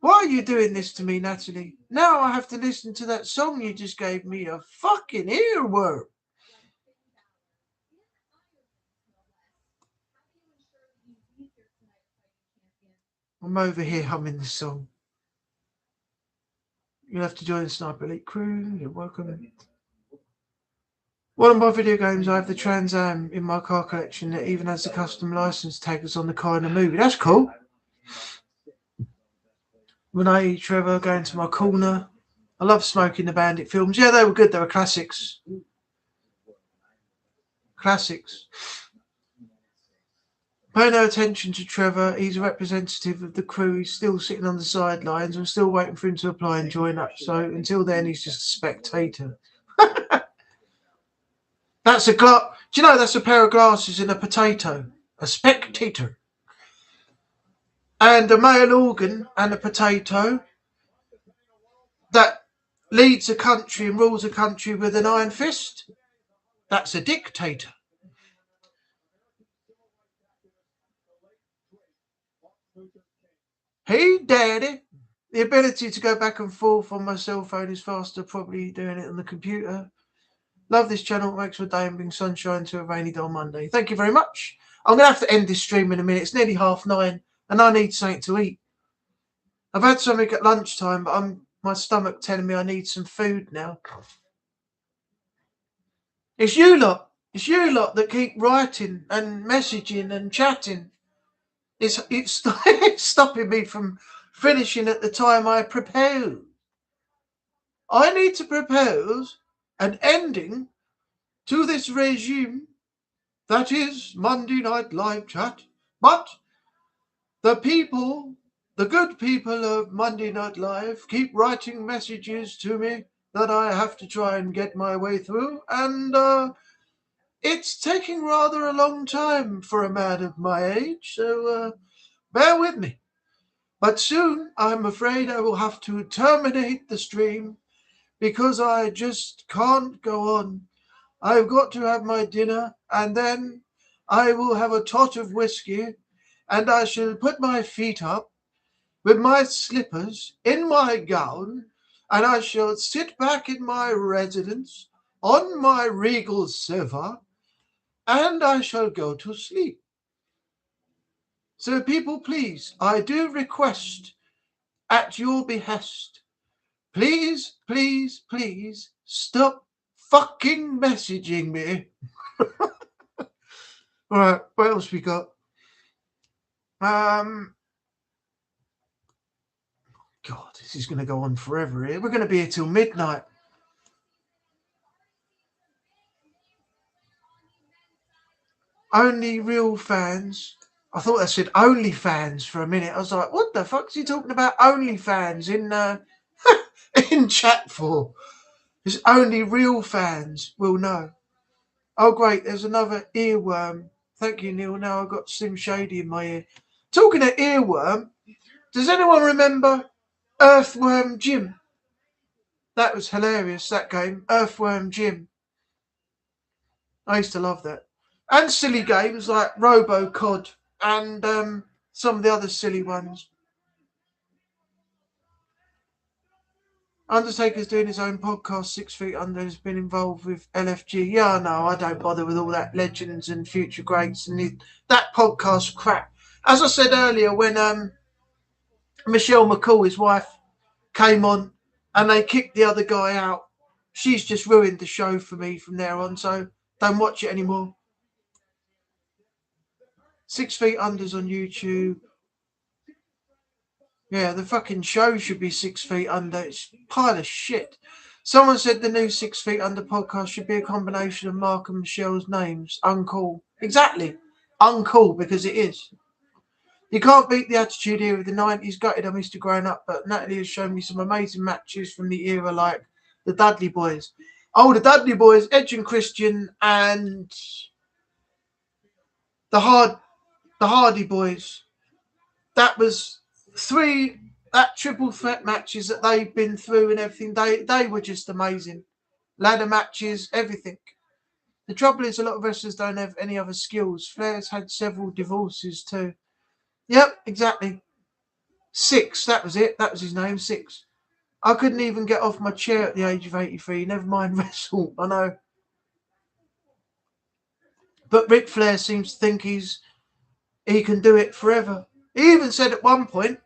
Speaker 1: Why are you doing this to me, Natalie? Now I have to listen to that song you just gave me a fucking earworm. I'm over here humming this song. You'll have to join the Sniper Elite crew. You're welcome. One of my video games, I have the Trans Am in my car collection that even has the custom license tag that's on the car in the movie. That's cool. Renee, Trevor, going to my corner. I love Smoking the Bandit films. Yeah, they were good. They were classics. Classics. Pay no attention to Trevor. He's a representative of the crew. He's still sitting on the sidelines. I'm still waiting for him to apply and join up. So until then, he's just a spectator. That's a Do you know that's a pair of glasses in a potato? A spectator. And a male organ and a potato that leads a country and rules a country with an iron fist. That's a dictator. Hey, Daddy. The ability to go back and forth on my cell phone is faster, probably doing it on the computer. Love this channel. It makes my day and brings sunshine to a rainy day on Monday. Thank you very much. I'm going to have to end this stream in a minute. It's nearly 9:30 and I need something to eat. I've had something at lunchtime, but my stomach telling me I need some food now. It's you lot that keep writing and messaging and chatting. It's stopping me from finishing at the time I propose. I need to propose an ending to this regime that is Monday Night Live Chat. But the good people of Monday Night Live keep writing messages to me that I have to try and get my way through. And it's taking rather a long time for a man of my age. So bear with me. But soon, I'm afraid I will have to terminate the stream because I just can't go on. I've got to have my dinner, and then I will have a tot of whiskey, and I shall put my feet up with my slippers in my gown, and I shall sit back in my residence on my regal sofa, and I shall go to sleep. So people, please, I do request at your behest, please stop fucking messaging me. All right, what else we got? God, this is going to go on forever here. We're going to be here till midnight. Only real fans. I thought I said only fans for a minute. I was like, what the fuck is he talking about only fans in in chat for? It's only real fans will know. Oh, great. There's another earworm. Thank you, Neil. Now I've got Slim Shady in my ear. Talking of earworm, does anyone remember Earthworm Jim? That was hilarious, that game. Earthworm Jim. I used to love that. And silly games like RoboCod and some of the other silly ones. Undertaker's doing his own podcast, 6 Feet Under, has been involved with LFG. Yeah, no, I don't bother with all that legends and future greats and that podcast crap. As I said earlier, when Michelle McCall, his wife, came on and they kicked the other guy out, she's just ruined the show for me from there on, so don't watch it anymore. 6 Feet Under's on YouTube. Yeah, the fucking show should be 6 Feet Under. It's a pile of shit. Someone said the new 6 Feet Under podcast should be a combination of Mark and Michelle's names. Uncool. Exactly. Uncool, because it is. You can't beat the attitude era of the 90s. Gutted I missed it growing up, but Natalie has shown me some amazing matches from the era, like the Dudley Boys. Oh, the Dudley Boys, Edge and Christian, and the Hardy Boys. That was that triple threat matches that they've been through and everything. They were just amazing. Ladder matches, everything. The trouble is a lot of wrestlers don't have any other skills. Flair's had several divorces too. Yep, exactly. Six, that was it. That was his name, Six. I couldn't even get off my chair at the age of 83. Never mind wrestle, I know. But Ric Flair seems to think he can do it forever. He even said at one point,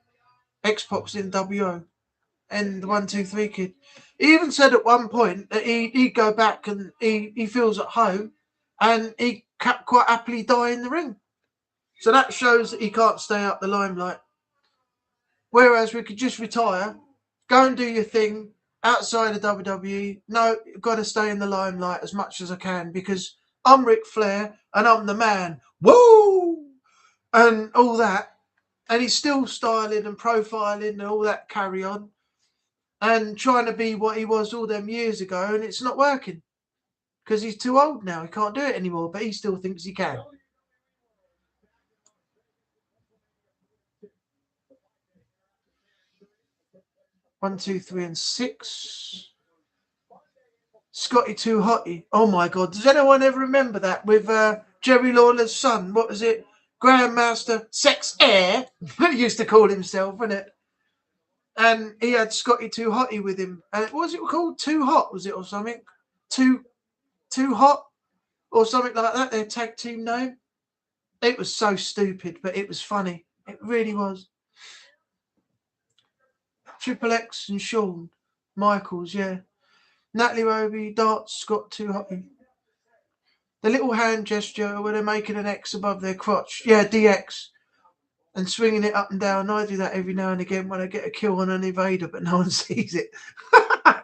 Speaker 1: X-Pac's in WO and the 1, 2, 3 Kid. He even said at one point that he'd go back and he feels at home and he quite happily die in the ring. So that shows that he can't stay up the limelight. Whereas we could just retire, go and do your thing outside of WWE. No, you've got to stay in the limelight as much as I can because I'm Ric Flair and I'm the man. Woo! And all that. And he's still styling and profiling and all that carry on and trying to be what he was all them years ago, and it's not working because he's too old now. He can't do it anymore, but he still thinks he can. One, 2, 3, and 6. Scotty Too Hotty. Oh my God! Does anyone ever remember that with Jerry Lawler's son? What was it? Grandmaster Sex Air. He used to call himself, wasn't it? And he had Scotty Too Hotty with him. And what was it called? Too Hot, was it, or something? Too Hot, or something like that. Their tag team name. It was so stupid, but it was funny. It really was. Triple X and Shawn Michaels, yeah. Natalie Roby, Darts, Scott Too Hotty. The little hand gesture where they're making an X above their crotch. Yeah, DX. And swinging it up and down. I do that every now and again when I get a kill on an invader, but no one sees it.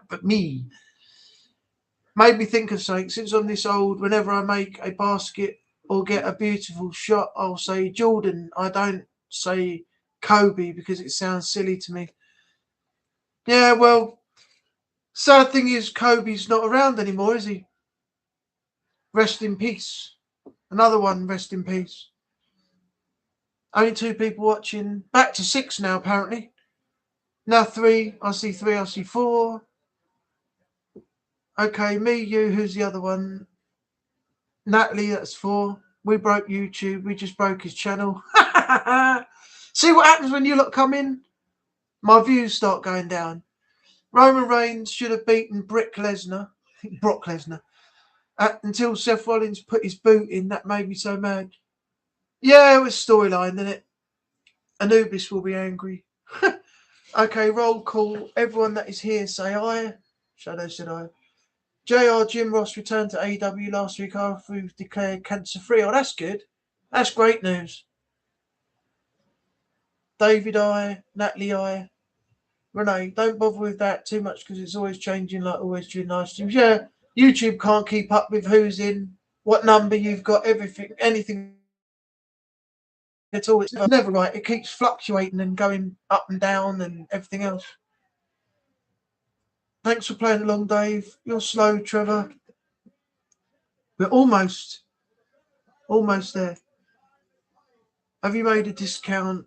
Speaker 1: But me. Made me think of something. Since I'm this old, whenever I make a basket or get a beautiful shot, I'll say Jordan. I don't say Kobe because it sounds silly to me. Yeah, well, sad thing is Kobe's not around anymore, is he? Rest in peace. Another one, rest in peace. Only 2 people watching. Back to 6 now, apparently. Now 3. I see 3. I see 4. Okay, me, you. Who's the other one? Natalie, that's 4. We broke YouTube. We just broke his channel. See what happens when you lot come in? My views start going down. Roman Reigns should have beaten Brock Lesnar. Until Seth Rollins put his boot in. That made me so mad. Yeah, it was storyline, didn't it? Anubis will be angry. Okay, roll call. Everyone that is here say aye. Shadow said aye. JR Jim Ross returned to AEW last week after he was declared cancer-free. Oh, that's good. That's great news. David I, Natalie I, Renee, don't bother with that too much because it's always changing, like always during live streams. Yeah, YouTube can't keep up with who's in, what number you've got, everything, anything at all. It's never right. It keeps fluctuating and going up and down and everything else. Thanks for playing along, Dave. You're slow, Trevor. We're almost there. Have you made a discount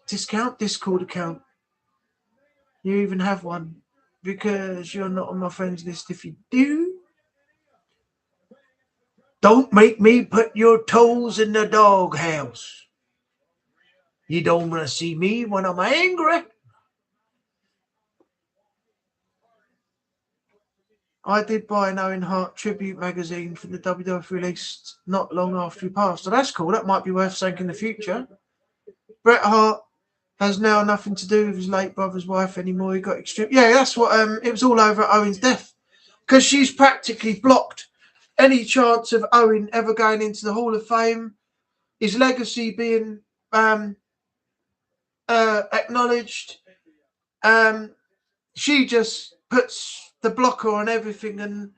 Speaker 1: Discord account? You even have one? Because you're not on my friends list. If you do, don't make me put your toes in the doghouse. You don't want to see me when I'm angry. I did buy an Owen Hart tribute magazine for the WWF released not long after he passed. So that's cool. That might be worth saying in the future. Bret Hart has now nothing to do with his late brother's wife anymore. He got extreme. Yeah, that's what it was all over Owen's death. Because she's practically blocked any chance of Owen ever going into the Hall of Fame, his legacy being acknowledged. She just puts the blocker on everything, and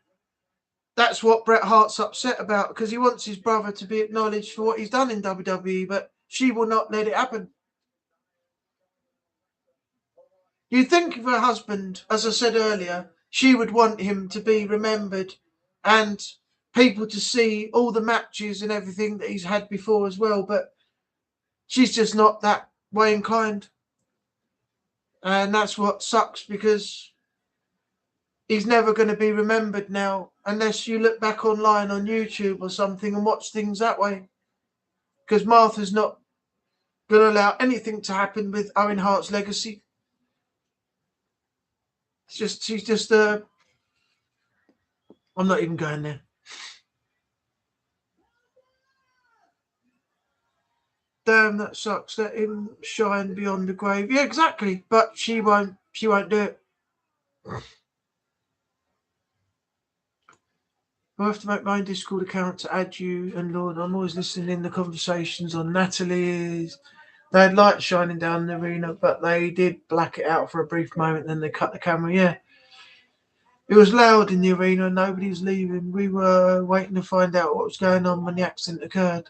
Speaker 1: that's what Bret Hart's upset about, because he wants his brother to be acknowledged for what he's done in WWE, but she will not let it happen. You'd think of her husband, as I said earlier, she would want him to be remembered and people to see all the matches and everything that he's had before as well, but she's just not that way inclined. And that's what sucks, because he's never going to be remembered now unless you look back online on YouTube or something and watch things that way. Because Martha's not going to allow anything to happen with Owen Hart's legacy. She's just I'm not even going there. Damn, that sucks. Let him shine beyond the grave. Yeah, exactly. But she won't do it. I'll have to make my own Discord account to add you and Lord. I'm always listening in the conversations on Natalie's. They had lights shining down the arena, but they did black it out for a brief moment, then they cut the camera. Yeah. It was loud in the arena and nobody was leaving. We were waiting to find out what was going on when the accident occurred.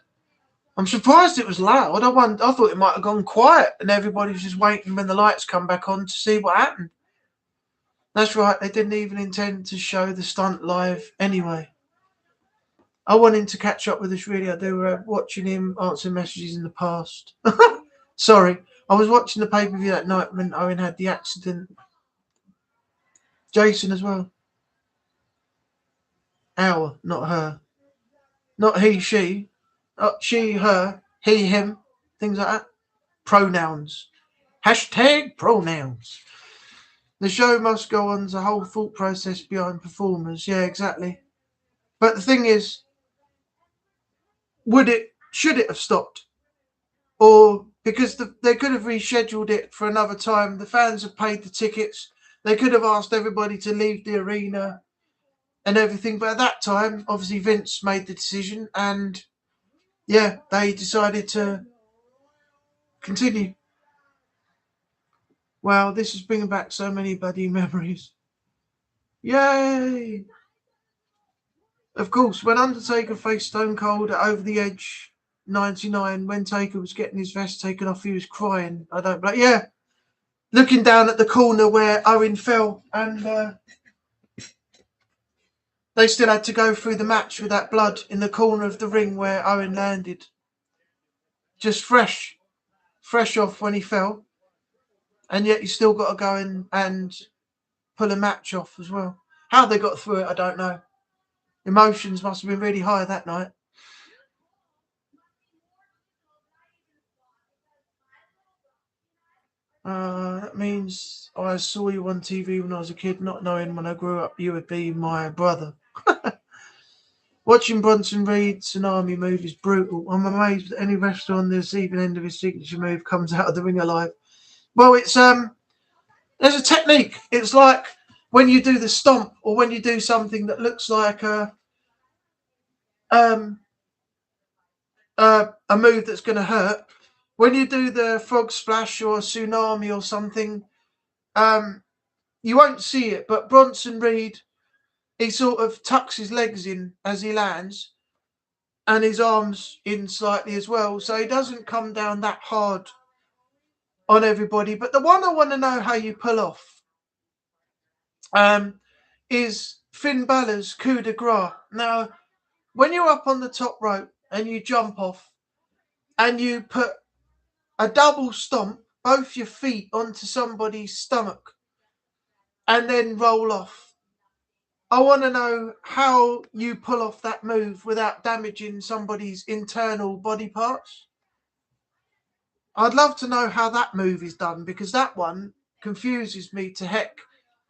Speaker 1: I'm surprised it was loud. I thought it might have gone quiet and everybody was just waiting when the lights come back on to see what happened. That's right, they didn't even intend to show the stunt live anyway. I want him to catch up with us, really. I do. Watching him answer messages in the past. Sorry, I was watching the pay-per-view that night when Owen had the accident. Jason as well. Our, not her. Not he, she. She, her, he, him. Things like that. Pronouns. Hashtag pronouns. The show must go on. The whole thought process behind performers. Yeah, exactly. But the thing is, should it have stopped? Or because they could have rescheduled it for another time. The fans have paid the tickets. They could have asked everybody to leave the arena and everything. But at that time, obviously Vince made the decision, and yeah, they decided to continue. Wow, this is bringing back so many bloody memories. Yay! Of course, when Undertaker faced Stone Cold at Over the Edge 99, when Taker was getting his vest taken off, he was crying. Yeah, looking down at the corner where Owen fell, and they still had to go through the match with that blood in the corner of the ring where Owen landed. Just fresh off when he fell. And yet you still got to go in and pull a match off as well. How they got through it, I don't know. Emotions must have been really high that night. That means I saw you on TV when I was a kid, not knowing when I grew up you would be my brother. Watching Bronson Reed Tsunami move is brutal. I'm amazed that any wrestler on the receiving end of his signature move comes out of the ring alive. Well, it's there's a technique. It's like when you do the stomp, or when you do something that looks like a move that's going to hurt. When you do the frog splash or a tsunami or something, You won't see it, but Bronson Reed, he sort of tucks his legs in as he lands and his arms in slightly as well, so he doesn't come down that hard on everybody. But the one I want to know how you pull off is Finn Balor's coup de grace. Now, when you're up on the top rope and you jump off and you put a double stomp, both your feet onto somebody's stomach, and then roll off. I want to know how you pull off that move without damaging somebody's internal body parts. I'd love to know how that move is done, because that one confuses me to heck.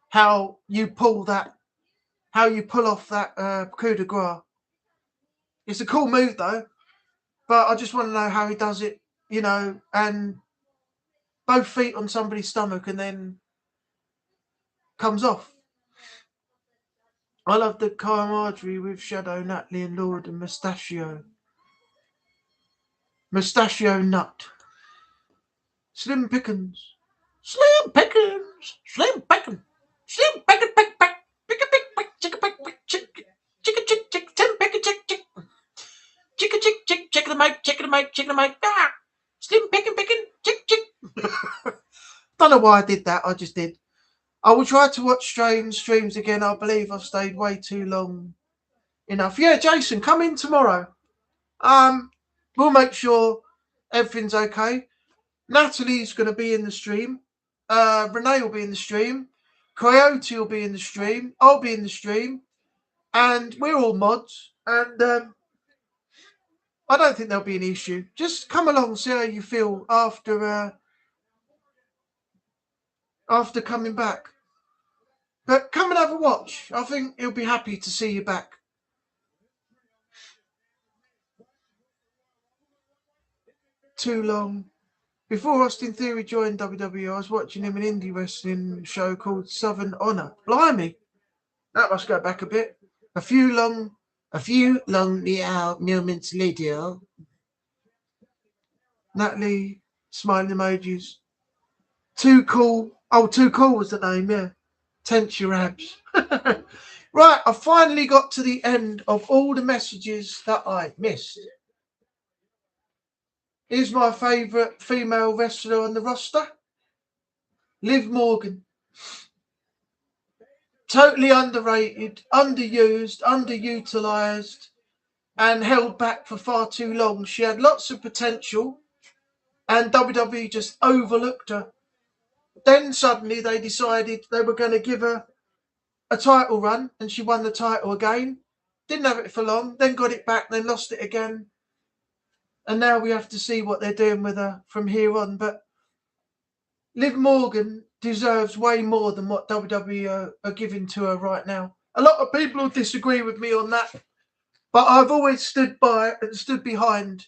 Speaker 1: How you pull off that coup de grace. It's a cool move though, but I just want to know how he does it, and both feet on somebody's stomach and then comes off. I love the camaraderie with Shadow, Natalie and Lord and Mustachio. Mustachio Nut. Slim Pickens. Slim Pickens. Slim Pickens. Slim Pickens. Pick, pick, pick, pick, pick, chick, pick, pick, chick, chick, chick, chick, Slim Pickens, chick, chick, chick, chick, chick, chick the mic, chick the mic, chick the mic. Ah, Slim Pickens, chick, chick. Don't know why I did that. I just did. I will try to watch strange streams again. I believe I've stayed way too long enough. Yeah, Jason, come in tomorrow. We'll make sure everything's okay. Natalie's going to be in the stream. Renee will be in the stream. Coyote will be in the stream. I'll be in the stream. And we're all mods. And I don't think there'll be an issue. Just come along, see how you feel after coming back. But come and have a watch. I think he'll be happy to see you back. Too long. Before Austin Theory joined WWE, I was watching him an indie wrestling show called Southern Honor. Blimey, that must go back a bit. A few long moments later. Natalie, smiling emojis. Too cool. Oh, Too Cool was the name, yeah. Tense your abs. Right, I finally got to the end of all the messages that I missed. Here's my favourite female wrestler on the roster, Liv Morgan. Totally underrated, underused, underutilised, and held back for far too long. She had lots of potential, and WWE just overlooked her. Then suddenly they decided they were going to give her a title run, and she won the title again. Didn't have it for long, then got it back, then lost it again. And now we have to see what they're doing with her from here on. But Liv Morgan deserves way more than what WWE are giving to her right now. A lot of people will disagree with me on that, but I've always stood by and stood behind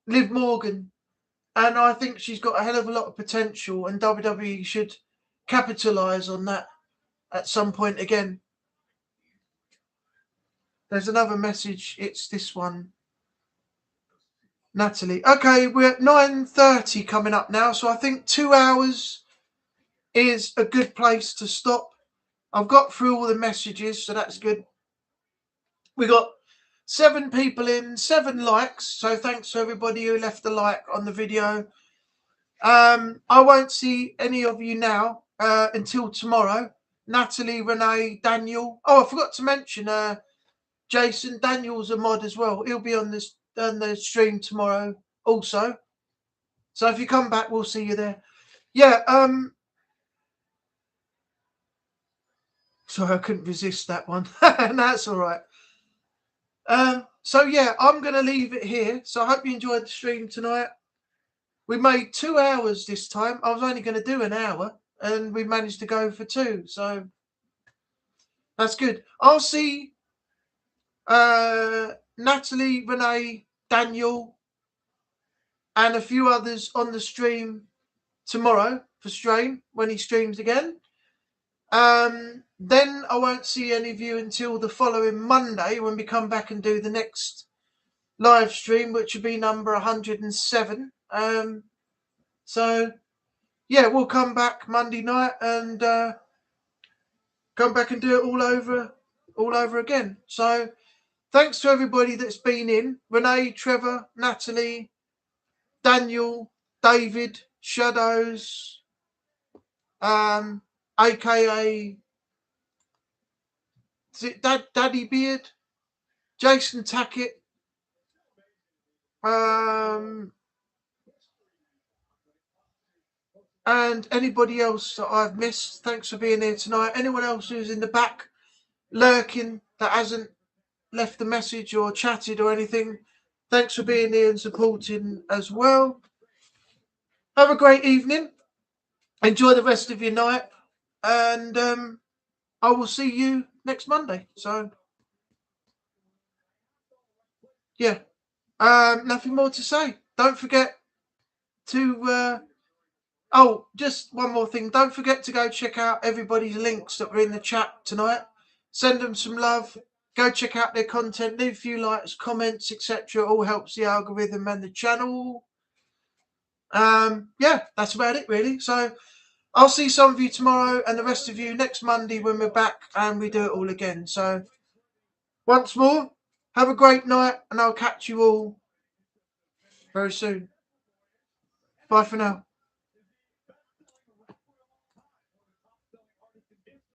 Speaker 1: Liv Morgan, and I think she's got a hell of a lot of potential, and WWE should capitalise on that at some point again. There's another message. It's this one. Natalie. Okay, we're at 9:30 coming up now, so I think 2 hours is a good place to stop. I've got through all the messages, so that's good. We got 7 people in, 7 likes, so thanks to everybody who left a like on the video. I won't see any of you now until tomorrow. Natalie, Renee, Daniel. Oh, I forgot to mention Jason. Daniel's a mod as well. He'll be on the stream tomorrow also. So if you come back, we'll see you there. Yeah, sorry, I couldn't resist that one. That's all right. So yeah, I'm going to leave it here. So I hope you enjoyed the stream tonight. We made 2 hours this time. I was only going to do an hour, and we managed to go for 2. So that's good. I'll see Natalie, Renee, Daniel, and a few others on the stream tomorrow for Strain when he streams again. Then I won't see any of you until the following Monday when we come back and do the next live stream, which will be number 107. So yeah, we'll come back Monday night and come back and do it all over again. So thanks to everybody that's been in. Renee, Trevor, Natalie, Daniel, David, Shadows, aka is it Daddy Beard, Jason Tackett, and anybody else that I've missed. Thanks for being here tonight. Anyone else who's in the back lurking that hasn't left a message or chatted or anything, thanks for being here and supporting as well. Have a great evening. Enjoy the rest of your night, and I will see you next Monday. So yeah, nothing more to say. Don't forget to oh, just one more thing. Don't forget to go check out everybody's links that were in the chat tonight. Send them some love. Go check out their content. Leave a few likes, comments, etc. All helps the algorithm and the channel. Yeah, that's about it really. So I'll see some of you tomorrow and the rest of you next Monday when we're back and we do it all again. So once more, have a great night and I'll catch you all very soon. Bye for now.